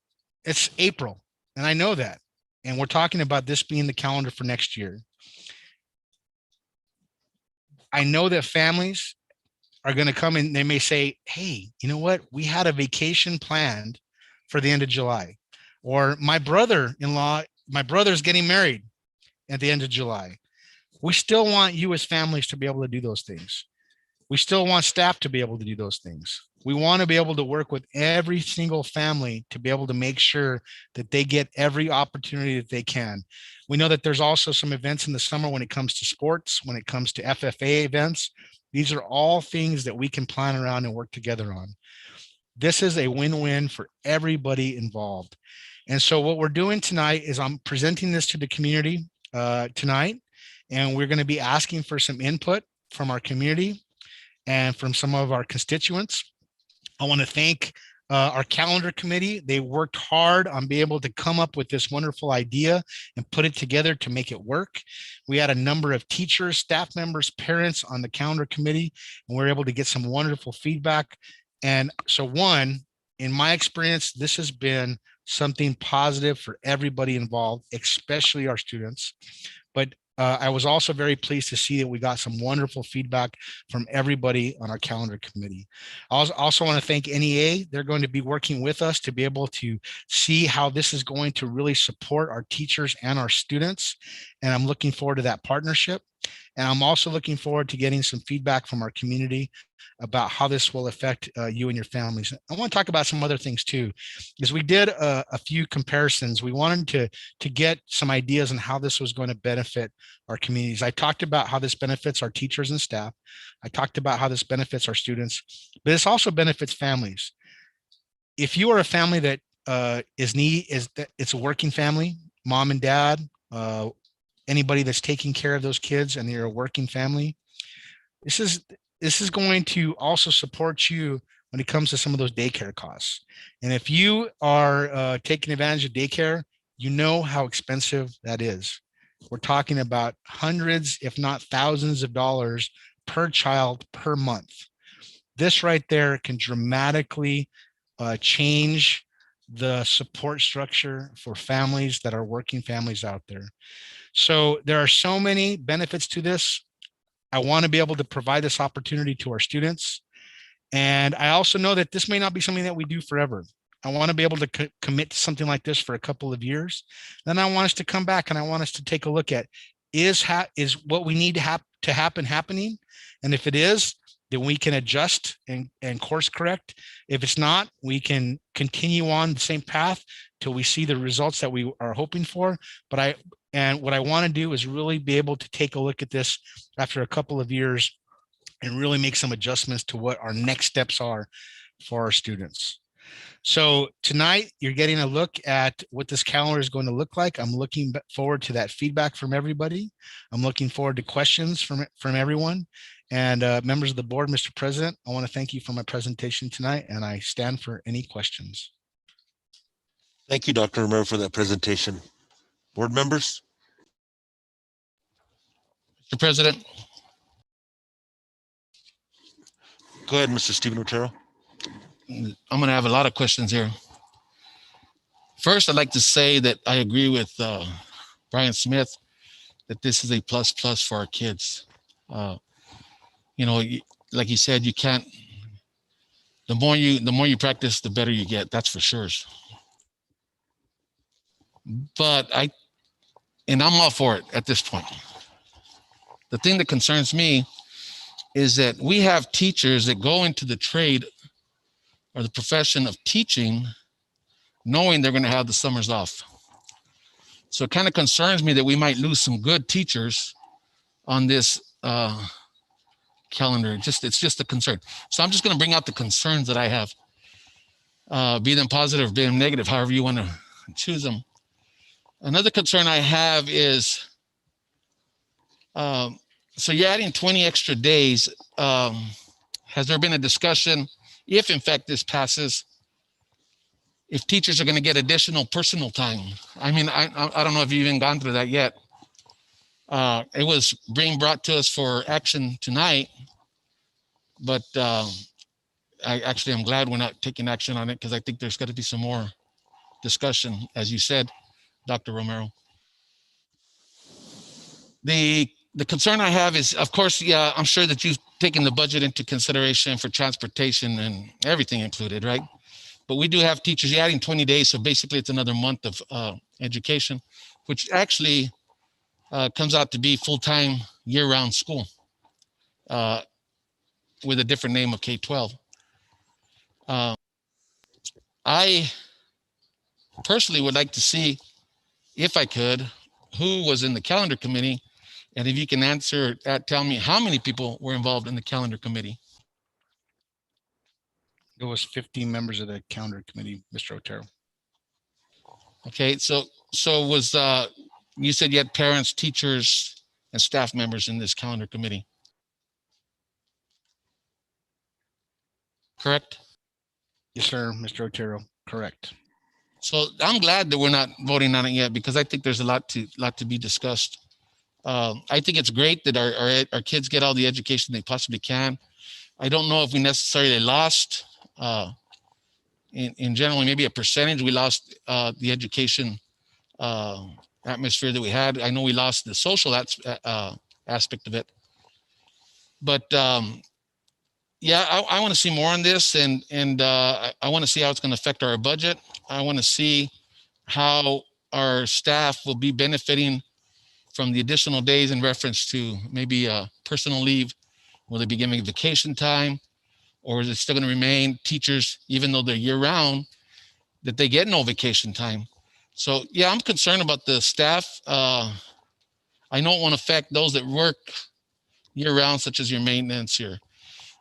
it's April, and I know that, and we're talking about this being the calendar for next year. I know that families are going to come and they may say, hey, you know what? We had a vacation planned for the end of July. Or my brother's getting married at the end of July. We still want you as families to be able to do those things. We still want staff to be able to do those things. We want to be able to work with every single family to be able to make sure that they get every opportunity that they can. We know that there's also some events in the summer when it comes to sports, when it comes to FFA events. These are all things that we can plan around and work together on. This is a win-win for everybody involved. And so what we're doing tonight is I'm presenting this to the community tonight, and we're going to be asking for some input from our community and from some of our constituents. I want to thank our calendar committee. They worked hard on being able to come up with this wonderful idea and put it together to make it work. We had a number of teachers, staff members, parents on the calendar committee, and we were able to get some wonderful feedback. And so one, in my experience, this has been something positive for everybody involved, especially our students. But I was also very pleased to see that we got some wonderful feedback from everybody on our calendar committee. I also want to thank NEA. They're going to be working with us to be able to see how this is going to really support our teachers and our students. And I'm looking forward to that partnership. And I'm also looking forward to getting some feedback from our community about how this will affect you and your families. I want to talk about some other things too, because we did a few comparisons. We wanted to get some ideas on how this was going to benefit our communities. I talked about how this benefits our teachers and staff. I talked about how this benefits our students, but this also benefits families. If you are a family that it's a working family, mom and dad, anybody that's taking care of those kids, and you're a working family, this is going to also support you when it comes to some of those daycare costs. And if you are taking advantage of daycare, you know how expensive that is. We're talking about hundreds, if not thousands of dollars per child per month. This right there can dramatically change the support structure for families that are working families out there. So there are so many benefits to this. I want to be able to provide this opportunity to our students. And I also know that this may not be something that we do forever. I want to be able to commit to something like this for a couple of years. Then I want us to come back and I want us to take a look at is what we need to happen happening? And if it is, then we can adjust and course correct. If it's not, we can continue on the same path till we see the results that we are hoping for. And what I want to do is really be able to take a look at this after a couple of years and really make some adjustments to what our next steps are for our students. So tonight you're getting a look at what this calendar is going to look like. I'm looking forward to that feedback from everybody. I'm looking forward to questions from everyone. And members of the board, Mr. President, I want to thank you for my presentation tonight, and I stand for any questions. Thank you, Dr. Romero, for that presentation. Board members? Mr. President. Go ahead, Mr. Stephen Otero. I'm going to have a lot of questions here. First, I'd like to say that I agree with Brian Smith that this is a plus for our kids. You know, like he said, you can't. The more you practice, the better you get. That's for sure. But I'm all for it at this point. The thing that concerns me is that we have teachers that go into the trade or the profession of teaching knowing they're going to have the summers off. So it kind of concerns me that we might lose some good teachers on this calendar. It's just a concern. So I'm just going to bring out the concerns that I have, be them positive, be them negative, however you want to choose them. Another concern I have is, so you're adding 20 extra days. Has there been a discussion, if in fact this passes, if teachers are going to get additional personal time? I mean, I don't know if you've even gone through that yet. It was being brought to us for action tonight, but I'm glad we're not taking action on it, because I think there's got to be some more discussion, as you said, Dr. Romero. The concern I have is, of course, yeah, I'm sure that you've taken the budget into consideration for transportation and everything included, right? But we do have teachers. You're adding 20 days, so basically it's another month of education, which actually comes out to be full-time year-round school with a different name of K-12. I personally would like to see, if I could, who was in the calendar committee, and if you can answer, tell me how many people were involved in the calendar committee. It was 15 members of the calendar committee, Mr. Otero. Okay, so was, you said you had parents, teachers, and staff members in this calendar committee, correct? Yes, sir, Mr. Otero, correct. So I'm glad that we're not voting on it yet, because I think there's a lot to be discussed. I think it's great that our kids get all the education they possibly can. I don't know if we necessarily lost, in general, maybe a percentage, we lost the education atmosphere that we had. I know we lost the social aspect of it. But yeah, I want to see more on this, and I want to see how it's going to affect our budget. I want to see how our staff will be benefiting from the additional days in reference to maybe personal leave. Will they be giving vacation time, or is it still going to remain teachers, even though they're year round, that they get no vacation time? So yeah, I'm concerned about the staff. I don't want to affect those that work year round, such as your maintenance, your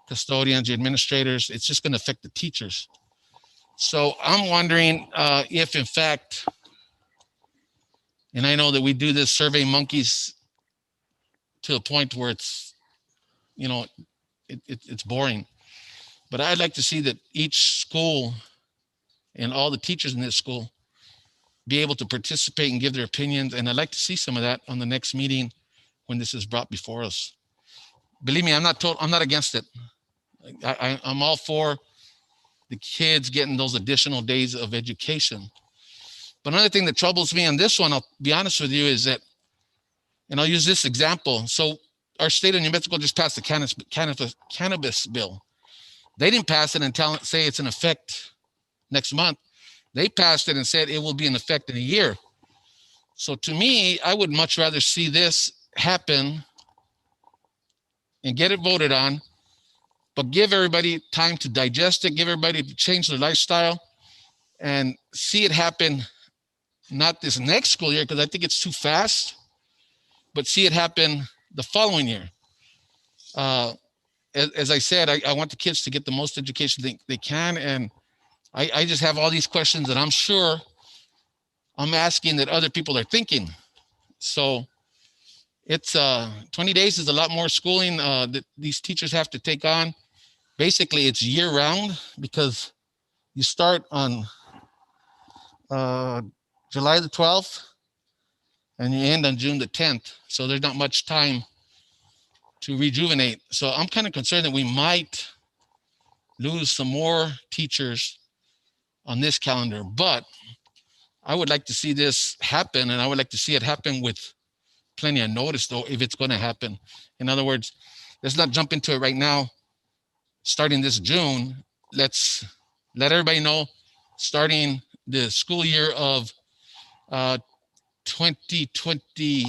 custodians, your administrators. It's just going to affect the teachers. So I'm wondering if in fact, and I know that we do this Survey Monkeys to a point where it's, you know, it's boring, but I'd like to see that each school and all the teachers in this school be able to participate and give their opinions. And I'd like to see some of that on the next meeting when this is brought before us. Believe me, I'm not against it. I'm all for the kids getting those additional days of education. But another thing that troubles me on this one, I'll be honest with you, is that, and I'll use this example. So our state of New Mexico just passed the cannabis bill. They didn't pass it and say it's in effect next month. They passed it and said it will be in effect in a year. So to me, I would much rather see this happen and get it voted on, but give everybody time to digest it, give everybody to change their lifestyle, and see it happen, not this next school year, because I think it's too fast, but see it happen the following year. As I said, I want the kids to get the most education they can, and I just have all these questions that I'm sure I'm asking that other people are thinking. So it's 20 days is a lot more schooling that these teachers have to take on. Basically, it's year round, because you start on July the 12th and you end on June the 10th. So there's not much time to rejuvenate. So I'm kind of concerned that we might lose some more teachers on this calendar, but I would like to see this happen, and I would like to see it happen with plenty of notice, though, if it's going to happen. In other words, let's not jump into it right now. Starting this June, let's let everybody know, starting the school year of 2022,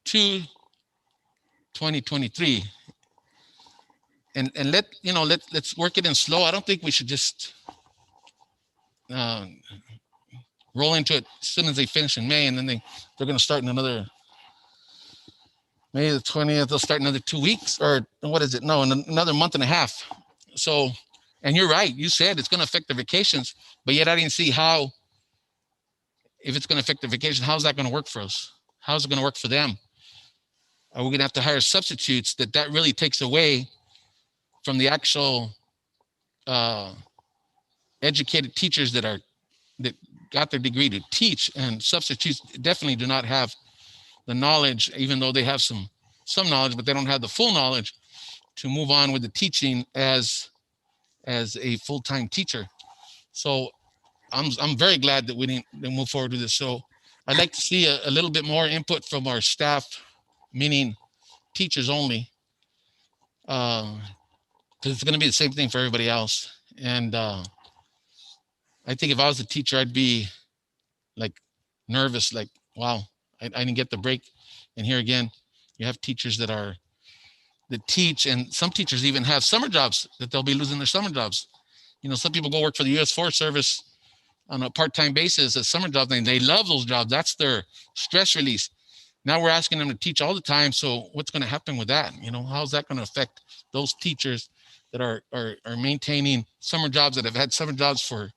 2023, and let's work it in slow. I don't think we should just roll into it as soon as they finish in May, and then they're going to start in another May the 20th. They'll start another 2 weeks, or what is it? No, in another month and a half. So, and you're right. You said it's going to affect the vacations, but yet I didn't see how. If it's going to affect the vacation, how's that going to work for us? How's it going to work for them? Are we going to have to hire substitutes? That really takes away from the actual educated teachers that got their degree to teach, and substitutes definitely do not have the knowledge, even though they have some knowledge, but they don't have the full knowledge to move on with the teaching as a full-time teacher. So I'm very glad that we didn't move forward with this. So I'd like to see a little bit more input from our staff, meaning teachers only, because it's going to be the same thing for everybody else. And I think if I was a teacher, I'd be like nervous, like, wow, I didn't get the break. And here again, you have teachers that teach, and some teachers even have summer jobs that they'll be losing their summer jobs. You know, some people go work for the U.S. Forest Service on a part-time basis as summer jobs, and they love those jobs. That's their stress release. Now we're asking them to teach all the time. So what's going to happen with that? You know, how's that going to affect those teachers that are maintaining summer jobs, that have had summer jobs for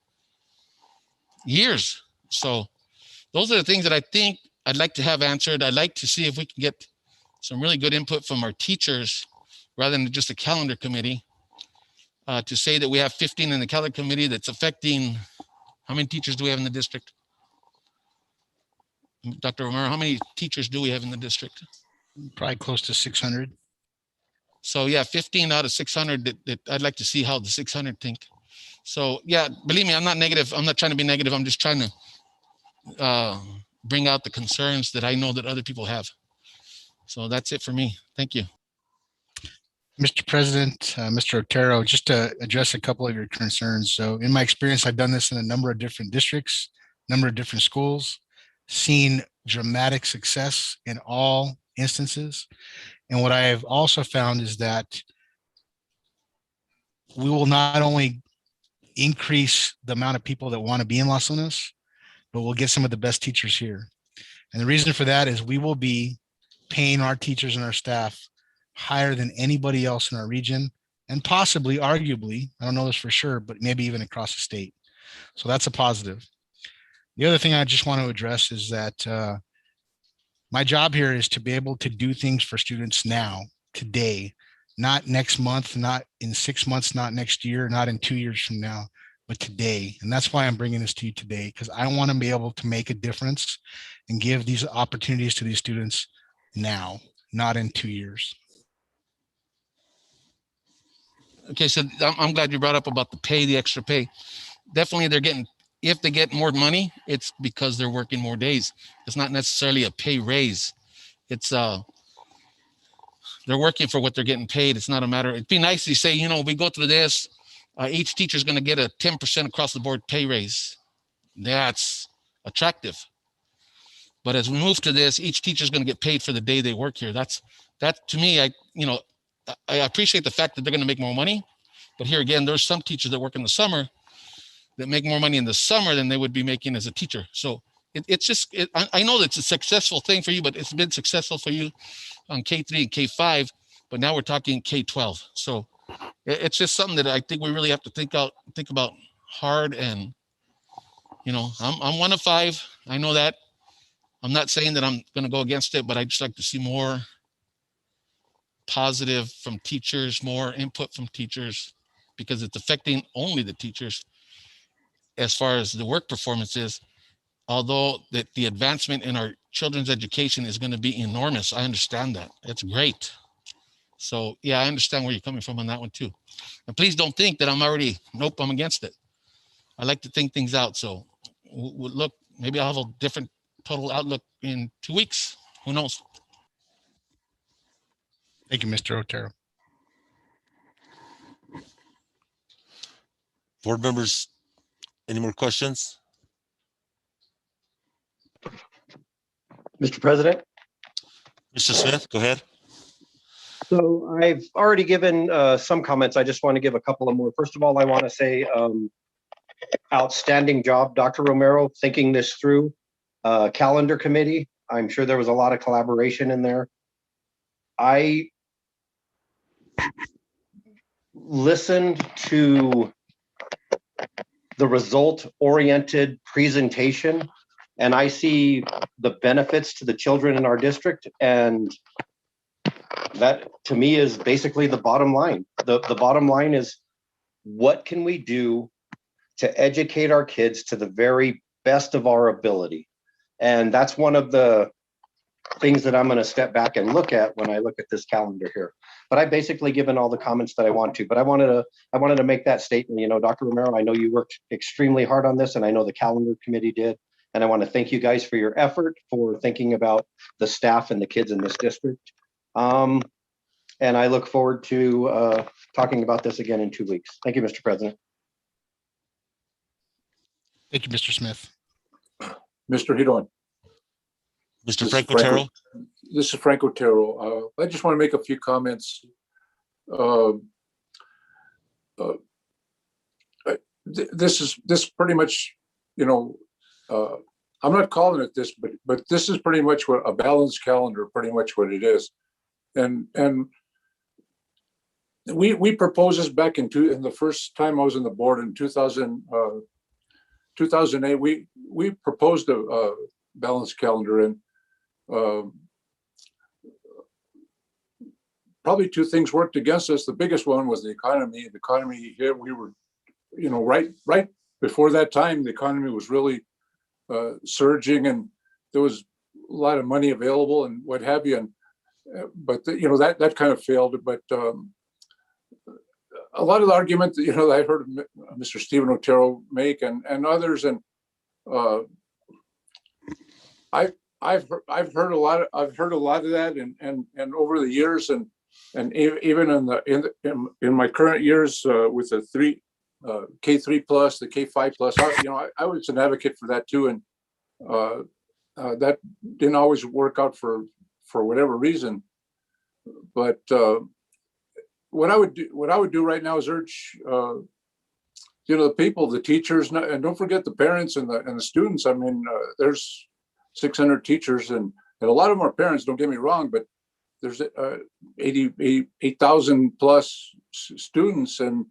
years? So those are the things that I think I'd like to have answered. I'd like to see if we can get some really good input from our teachers rather than just a calendar committee. To say that we have 15 in the calendar committee, that's affecting, how many teachers do we have in the district? Dr. Romero, how many teachers do we have in the district? Probably close to 600. So yeah, 15 out of 600 that I'd like to see how the 600 think. So yeah, believe me, I'm not negative. I'm not trying to be negative. I'm just trying to bring out the concerns that I know that other people have. So that's it for me. Thank you. Mr. President, Mr. Otero, just to address a couple of your concerns. So in my experience, I've done this in a number of different districts, number of different schools, seen dramatic success in all instances. And what I have also found is that we will not only increase the amount of people that want to be in Las Lunas, but we'll get some of the best teachers here. And the reason for that is we will be paying our teachers and our staff higher than anybody else in our region, and possibly, arguably, I don't know this for sure, but maybe even across the state. So that's a positive. The other thing I just want to address is that my job here is to be able to do things for students now, today, not next month, not in 6 months, not next year, not in 2 years from now, but today. And that's why I'm bringing this to you today, because I want to be able to make a difference and give these opportunities to these students now, not in 2 years. Okay, so I'm glad you brought up about the pay, the extra pay. Definitely they're getting, if they get more money, it's because they're working more days. It's not necessarily a pay raise. It's they're working for what they're getting paid. It's not a matter, it'd be nice to say, you know, we go through this, each teacher's going to get a 10% across the board pay raise. That's attractive. But as we move to this, each teacher's going to get paid for the day they work here. That to me, I appreciate the fact that they're going to make more money, but here again, there's some teachers that work in the summer that make more money in the summer than they would be making as a teacher. So it's just, I know that it's a successful thing for you, but it's been successful for you on K3 and K5, but now we're talking K12. So it's just something that I think we really have to think about hard. And, you know, I'm 1 of 5. I know that. I'm not saying that I'm going to go against it, but I just like to see more positive from teachers, more input from teachers, because it's affecting only the teachers as far as the work performance is. Although that the advancement in our children's education is going to be enormous. I understand that. It's great. So yeah, I understand where you're coming from on that one too. And please don't think that I'm already, nope, I'm against it. I like to think things out. So we'll look, maybe I'll have a different total outlook in 2 weeks. Who knows? Thank you, Mr. Otero. Board members, any more questions? Mr. President. Mr. Smith, go ahead. So I've already given some comments. I just want to give a couple of more. First of all, I want to say outstanding job, Dr. Romero, thinking this through. Calendar committee, I'm sure there was a lot of collaboration in there. I listened to the result-oriented presentation, and I see the benefits to the children in our district, and that to me is basically the bottom line. The bottom line is, what can we do to educate our kids to the very best of our ability? And that's one of the things that I'm going to step back and look at when I look at this calendar here. But I've basically given all the comments that I want to, but I wanted to make that statement. You know, Dr. Romero, I know you worked extremely hard on this, and I know the calendar committee did. And I want to thank you guys for your effort, for thinking about the staff and the kids in this district. And I look forward to talking about this again in 2 weeks. Thank you, Mr. President. Thank you, Mr. Smith. Mr. Hidon. Mr. Frank Otero. This is Frank Otero. I just want to make a few comments. This pretty much, you know, I'm not calling it this, but this is pretty much what a balanced calendar, pretty much what it is. And we proposed this back in the first time I was on the board in 2008. We proposed a balanced calendar, and probably two things worked against us. The biggest one was the economy. The economy here, we were, right before that time, the economy was really surging, and there was a lot of money available and what have you. And but that kind of failed. But a lot of the argument that I heard Mr. Stephen Otero make and others, and I've heard a lot of that, and over the years, and even in my current years with the K3 plus, the K5 plus, I was an advocate for that too, and that didn't always work out for whatever reason. But what I would do right now is urge the people, the teachers, and don't forget the parents and the students. I mean, there's 600 teachers, and a lot of them are parents. Don't get me wrong, but there's 8,000 plus students, and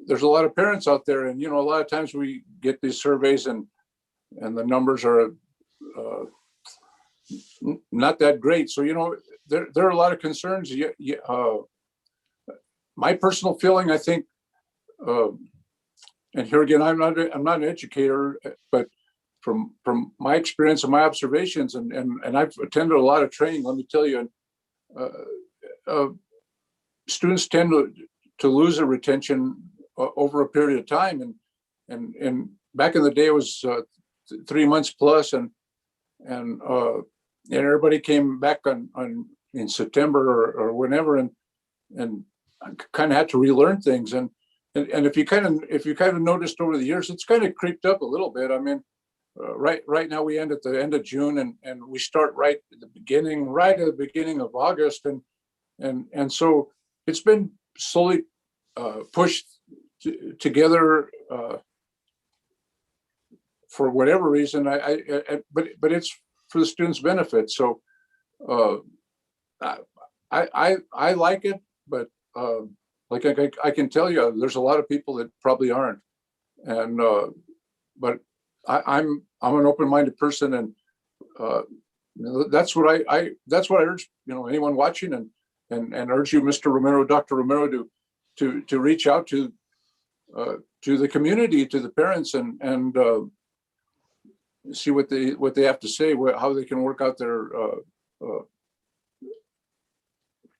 there's a lot of parents out there. And a lot of times we get these surveys, and the numbers are not that great. So there are a lot of concerns. My personal feeling, I think, and here again, I'm not an educator, but from my experience and my observations, and I've attended a lot of training. Let me tell you, students tend to lose their retention over a period of time, and back in the day it was 3 months plus, and everybody came back in September or whenever, and I kind of had to relearn things, and if you kind of noticed over the years, it's kind of creeped up a little bit. I mean, right now we end at the end of June, and we start right at the beginning of August, and so it's been slowly pushed together for whatever reason. But it's for the students' benefit. So I like it, but like I can tell you, there's a lot of people that probably aren't, and but I'm an open-minded person, and that's what I urge anyone watching, and urge you, Mr. Romero, Dr. Romero, to reach out to the community, to the parents, and see what they have to say, how they can work out their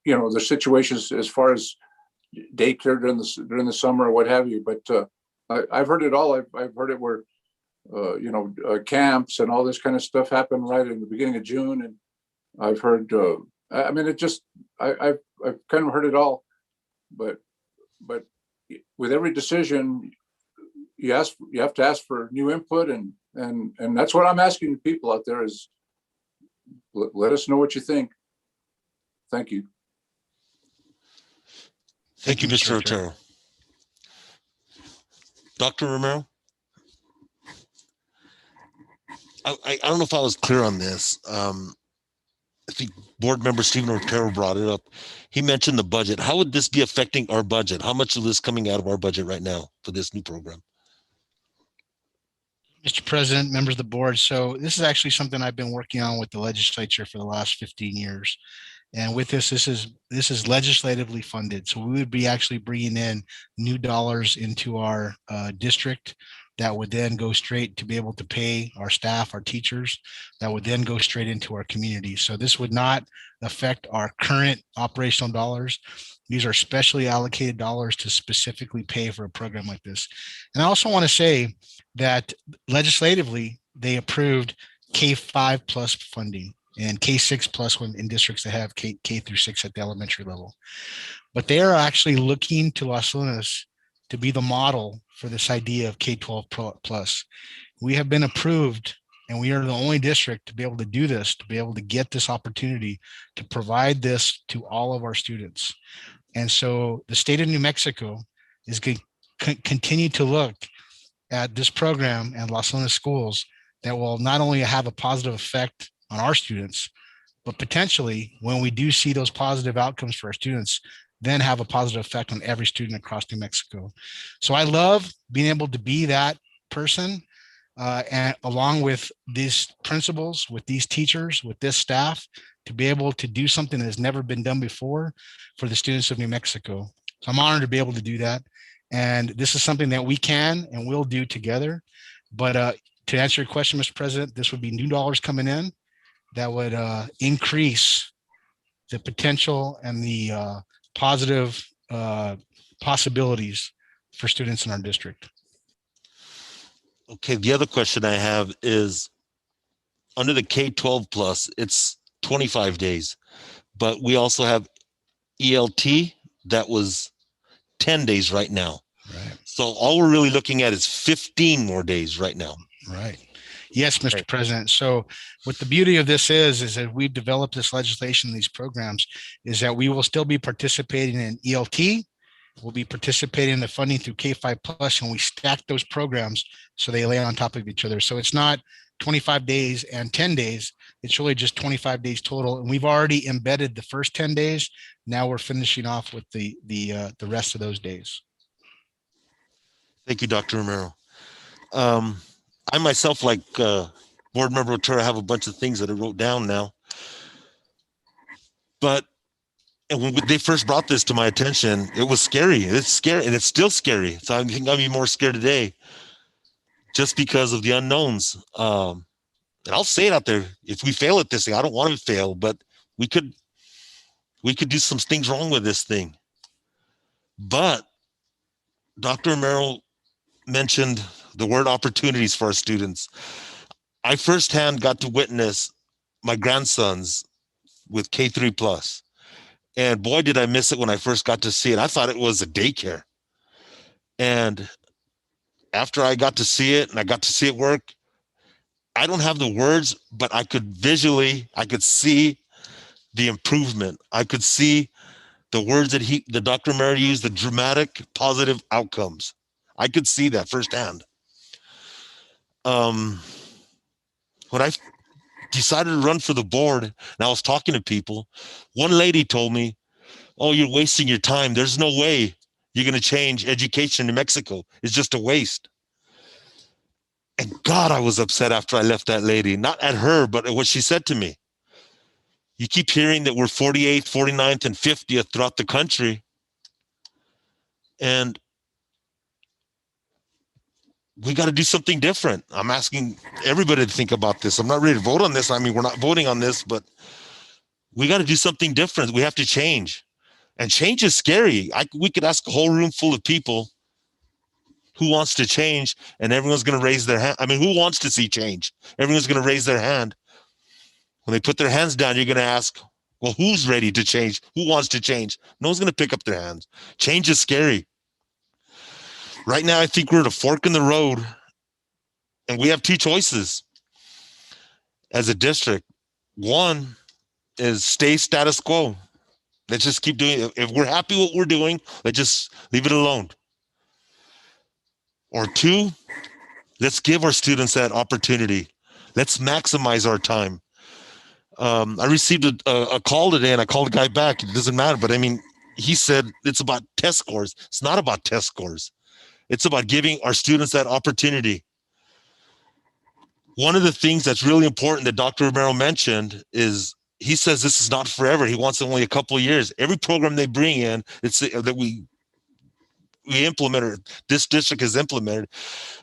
their situations as far as daycare during the summer or what have you. But I've heard it all. I've heard it where camps and all this kind of stuff happen right in the beginning of June, and I've heard. I mean, I've kind of heard it all, but with every decision, you have to ask for new input, and that's what I'm asking people out there is let us know what you think. Thank you. Thank you, Mr. Otero. Dr. Romero? I don't know if I was clear on this. I think board member Stephen Otero brought it up. He mentioned the budget. How would this be affecting our budget? How much of this coming out of our budget right now for this new program? Mr. President, members of the board. So this is actually something I've been working on with the legislature for the last 15 years. And with this is legislatively funded. So we would be actually bringing in new dollars into our district that would then go straight to be able to pay our staff, our teachers, that would then go straight into our community. So this would not affect our current operational dollars. These are specially allocated dollars to specifically pay for a program like this. And I also want to say that legislatively, they approved K5 plus funding and K6 plus in districts that have K through 6 at the elementary level. But they are actually looking to Las Lunas to be the model for this idea of K-12 plus. We have been approved, and we are the only district to be able to do this, to be able to get this opportunity to provide this to all of our students. And so the state of New Mexico is going to continue to look at this program and Las Lunas schools that will not only have a positive effect on our students, but potentially when we do see those positive outcomes for our students, then have a positive effect on every student across New Mexico. So I love being able to be that person, and along with these principals, with these teachers, with this staff, to be able to do something that has never been done before for the students of New Mexico. So I'm honored to be able to do that. And this is something that we can and will do together. But to answer your question, Mr. President, this would be new dollars coming in that would increase the potential and the positive possibilities for students in our district. Okay, the other question I have is under the K-12 plus, it's 25 days, but we also have ELT that was 10 days right now. Right. So all we're really looking at is 15 more days right now. Right. Yes, Mr. Right. President. So what the beauty of this is that we've developed this legislation, these programs, is that we will still be participating in ELT. We'll be participating in the funding through K-5 plus, and we stack those programs so they lay on top of each other. So it's not 25 days and 10 days. It's really just 25 days total. And we've already embedded the first 10 days. Now we're finishing off with the rest of those days. Thank you, Dr. Romero. I myself, like board member Otero, have a bunch of things that I wrote down now. But and when they first brought this to my attention, it was scary. It's scary, and it's still scary. So I think I'm even more scared today, just because of the unknowns. And I'll say it out there: if we fail at this thing, I don't want to fail, but we could do some things wrong with this thing. But Dr. Romero mentioned the word opportunities for our students. I firsthand got to witness my grandsons with K-3 plus. And boy, did I miss it when I first got to see it. I thought it was a daycare. And after I got to see it and I got to see it work, I don't have the words, but I could see the improvement. I could see the words that Dr. Romero used, the dramatic positive outcomes. I could see that firsthand. When I decided to run for the board and I was talking to people, one lady told me, "Oh, you're wasting your time. There's no way you're going to change education in Mexico. It's just a waste." And God, I was upset after I left that lady, not at her, but at what she said to me. You keep hearing that we're 48th, 49th, and 50th throughout the country. And we got to do something different. I'm asking everybody to think about this. I'm not ready to vote on this. I mean, we're not voting on this, but we got to do something different. We have to change. And change is scary. We could ask a whole room full of people who wants to change, and everyone's going to raise their hand. I mean, who wants to see change? Everyone's going to raise their hand. When they put their hands down, you're going to ask, well, who's ready to change? Who wants to change? No one's going to pick up their hands. Change is scary. Right now, I think we're at a fork in the road, and we have two choices as a district. One is stay status quo. Let's just keep doing it. If we're happy with what we're doing, let's just leave it alone. Or two, let's give our students that opportunity. Let's maximize our time. I received a call today, and I called the guy back. It doesn't matter, but I mean, he said it's about test scores. It's not about test scores. It's about giving our students that opportunity. One of the things that's really important that Dr. Romero mentioned is he says this is not forever. He wants only a couple of years. Every program they bring in, it's that we implemented, this district has implemented,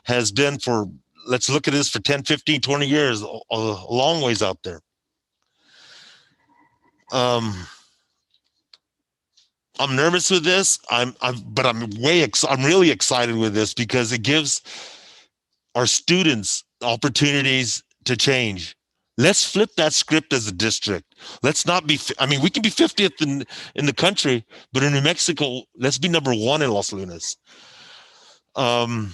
has been for, let's look at this, for 10, 15, 20 years, a long ways out there. I'm nervous with this. I'm really excited with this because it gives our students opportunities to change. Let's flip that script as a district. Let's not be, I mean, we can be 50th in the country, but in New Mexico, let's be number one in Los Lunas. One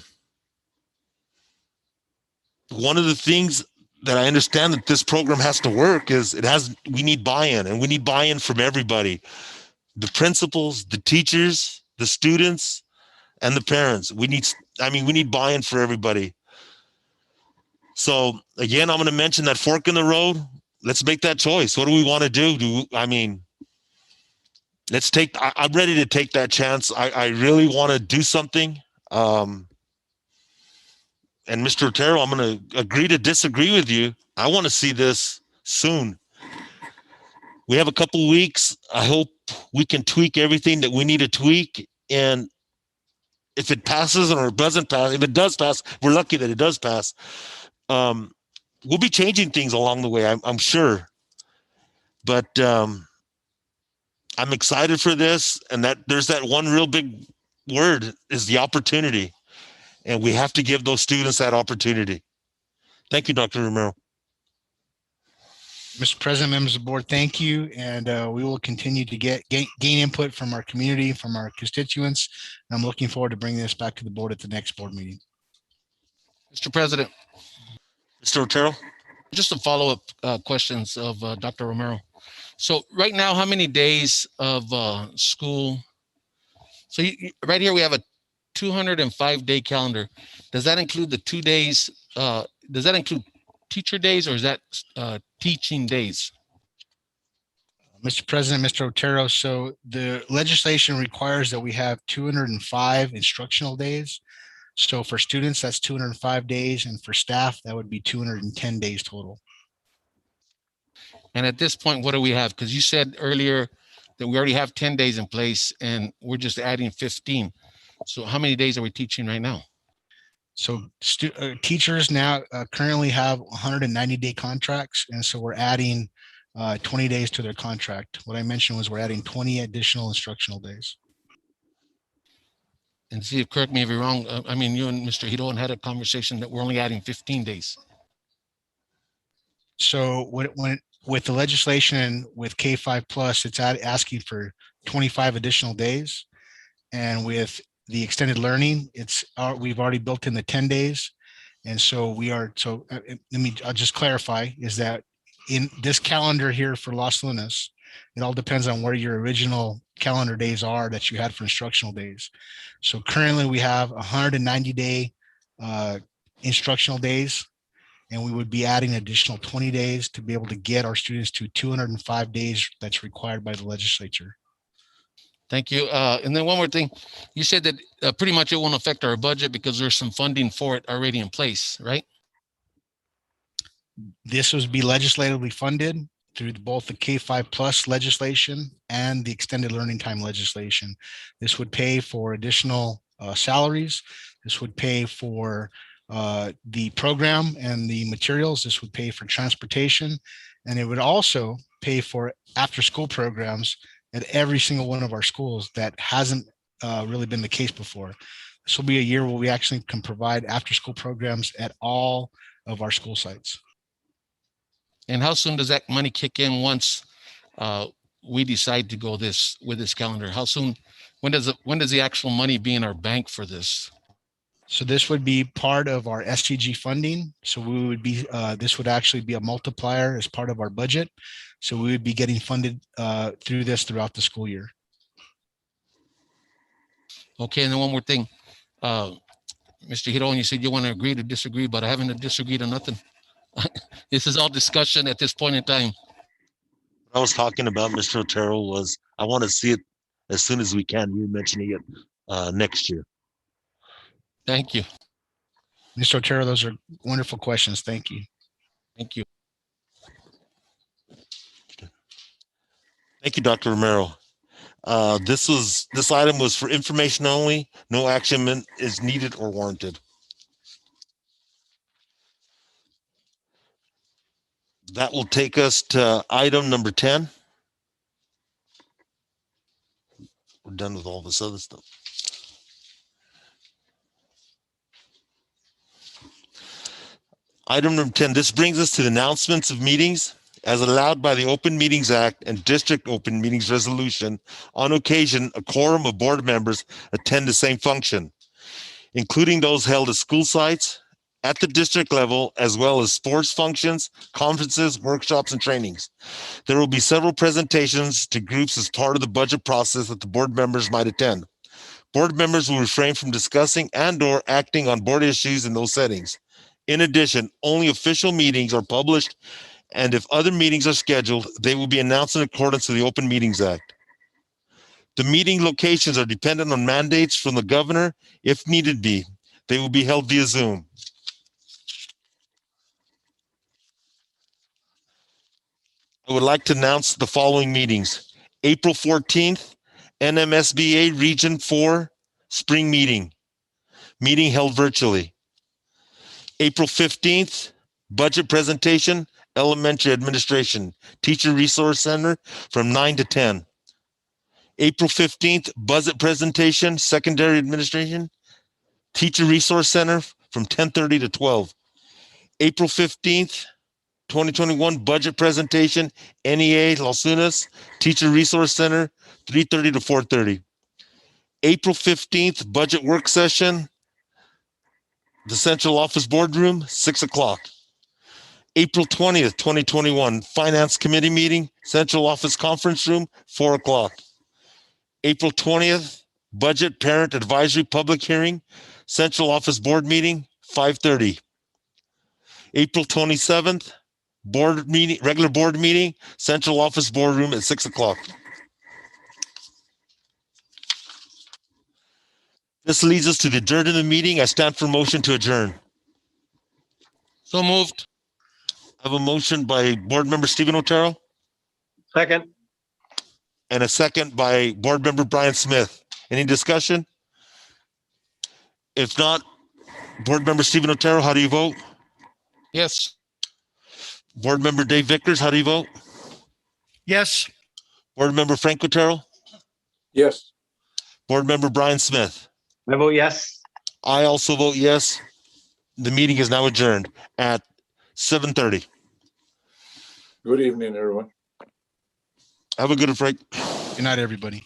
of the things that I understand that this program has to work is we need buy-in, and we need buy-in from everybody. The principals, the teachers, the students, and the parents. We need buy-in for everybody. So again, I'm going to mention that fork in the road. Let's make that choice. What do we want to do? Let's take, I'm ready to take that chance. I really want to do something. And Mr. Otero, I'm going to agree to disagree with you. I want to see this soon. We have a couple of weeks. I hope we can tweak everything that we need to tweak. And if it passes or it doesn't pass, if it does pass, we're lucky that it does pass. We'll be changing things along the way, I'm sure. But I'm excited for this. And that there's that one real big word is the opportunity. And we have to give those students that opportunity. Thank you, Dr. Romero. Mr. President, members of the board, thank you. And we will continue to gain input from our community, from our constituents. And I'm looking forward to bringing this back to the board at the next board meeting. Mr. President, Mr. Otero? just a follow-up questions of Dr. Romero. So right now, how many days of school? So right here, we have a 205-day calendar. Does that include the 2 days? Does that include teacher days, or is that teaching days? Mr. President, Mr. Otero, so the legislation requires that we have 205 instructional days. So for students, that's 205 days, and for staff, that would be 210 days total. And at this point, what do we have? Because you said earlier that we already have 10 days in place and we're just adding 15. So how many days are we teaching right now? So teachers now currently have 190-day contracts. And so we're adding 20 days to their contract. What I mentioned was we're adding 20 additional instructional days. And see, correct me if you're wrong. I mean, you and Mr. Hiron had a conversation that we're only adding 15 days. So with the legislation with K5 plus, it's asking for 25 additional days. And with the extended learning, we've already built in the 10 days. And so I'll just clarify is that in this calendar here for Los Lunas, it all depends on where your original calendar days are that you had for instructional days. So currently we have 190-day instructional days, and we would be adding additional 20 days to be able to get our students to 205 days that's required by the legislature. Thank you. And then one more thing, you said that pretty much it won't affect our budget because there's some funding for it already in place, right? This would be legislatively funded through both the K5 plus legislation and the extended learning time legislation. This would pay for additional salaries. This would pay for the program and the materials. This would pay for transportation, and it would also pay for after-school programs at every single one of our schools that hasn't really been the case before. This will be a year where we actually can provide after-school programs at all of our school sites. And how soon does that money kick in once we decide to go with this calendar? How soon? When does the actual money be in our bank for this? So this would be part of our SCG funding. So we would be this would actually be a multiplier as part of our budget. So we would be getting funded through this throughout the school year. Okay, and then one more thing, Mr. Hiron, you said you want to agree to disagree, but I haven't disagreed on nothing. This is all discussion at this point in time. What I was talking about, Mr. Otero, was I want to see it as soon as we can. You were mentioning it next year. Thank you. Mr. Otero, those are wonderful questions. Thank you. Thank you. Thank you, Dr. Romero. This item was for information only. No action is needed or warranted. That will take us to item number 10. We're done with all this other stuff. Item number 10, this brings us to the announcements of meetings. As allowed by the Open Meetings Act and District Open Meetings Resolution, on occasion, a quorum of board members attend the same function, including those held at school sites, at the district level, as well as sports functions, conferences, workshops, and trainings. There will be several presentations to groups as part of the budget process that the board members might attend. Board members will refrain from discussing and/or acting on board issues in those settings. In addition, only official meetings are published, and if other meetings are scheduled, they will be announced in accordance with the Open Meetings Act. The meeting locations are dependent on mandates from the governor. If needed be, they will be held via Zoom. I would like to announce the following meetings. April 14th, NMSBA Region 4 Spring Meeting. Meeting held virtually. April 15th, Budget Presentation, Elementary Administration, Teacher Resource Center from 9 to 10. April 15th, Budget Presentation, Secondary Administration, Teacher Resource Center from 10:30 to 12. April 15th, 2021 Budget Presentation, NEA Las Unas, Teacher Resource Center, 3:30 to 4:30. April 15th, Budget Work Session, the Central Office Boardroom, 6 o'clock. April 20th, 2021, Finance Committee Meeting, Central Office Conference Room, 4 o'clock. April 20th, Budget Parent Advisory Public Hearing, Central Office Board Meeting, 5:30. April 27th, Board Meeting, regular board meeting, Central Office Boardroom at 6 o'clock. This leads us to the adjournment of the meeting. I stand for motion to adjourn. So moved. I have a motion by Board Member Stephen Otero Second. and a second by Board Member Brian Smith. Any discussion? If not, Board Member Stephen Otero, how do you vote? Yes. Board Member Dave Vickers, how do you vote? Yes. Board Member Frank Otero? Yes. Board Member Brian Smith? I vote yes. I also vote yes. The meeting is now adjourned at 7:30. Good evening, everyone. Have a good break. Good night, everybody.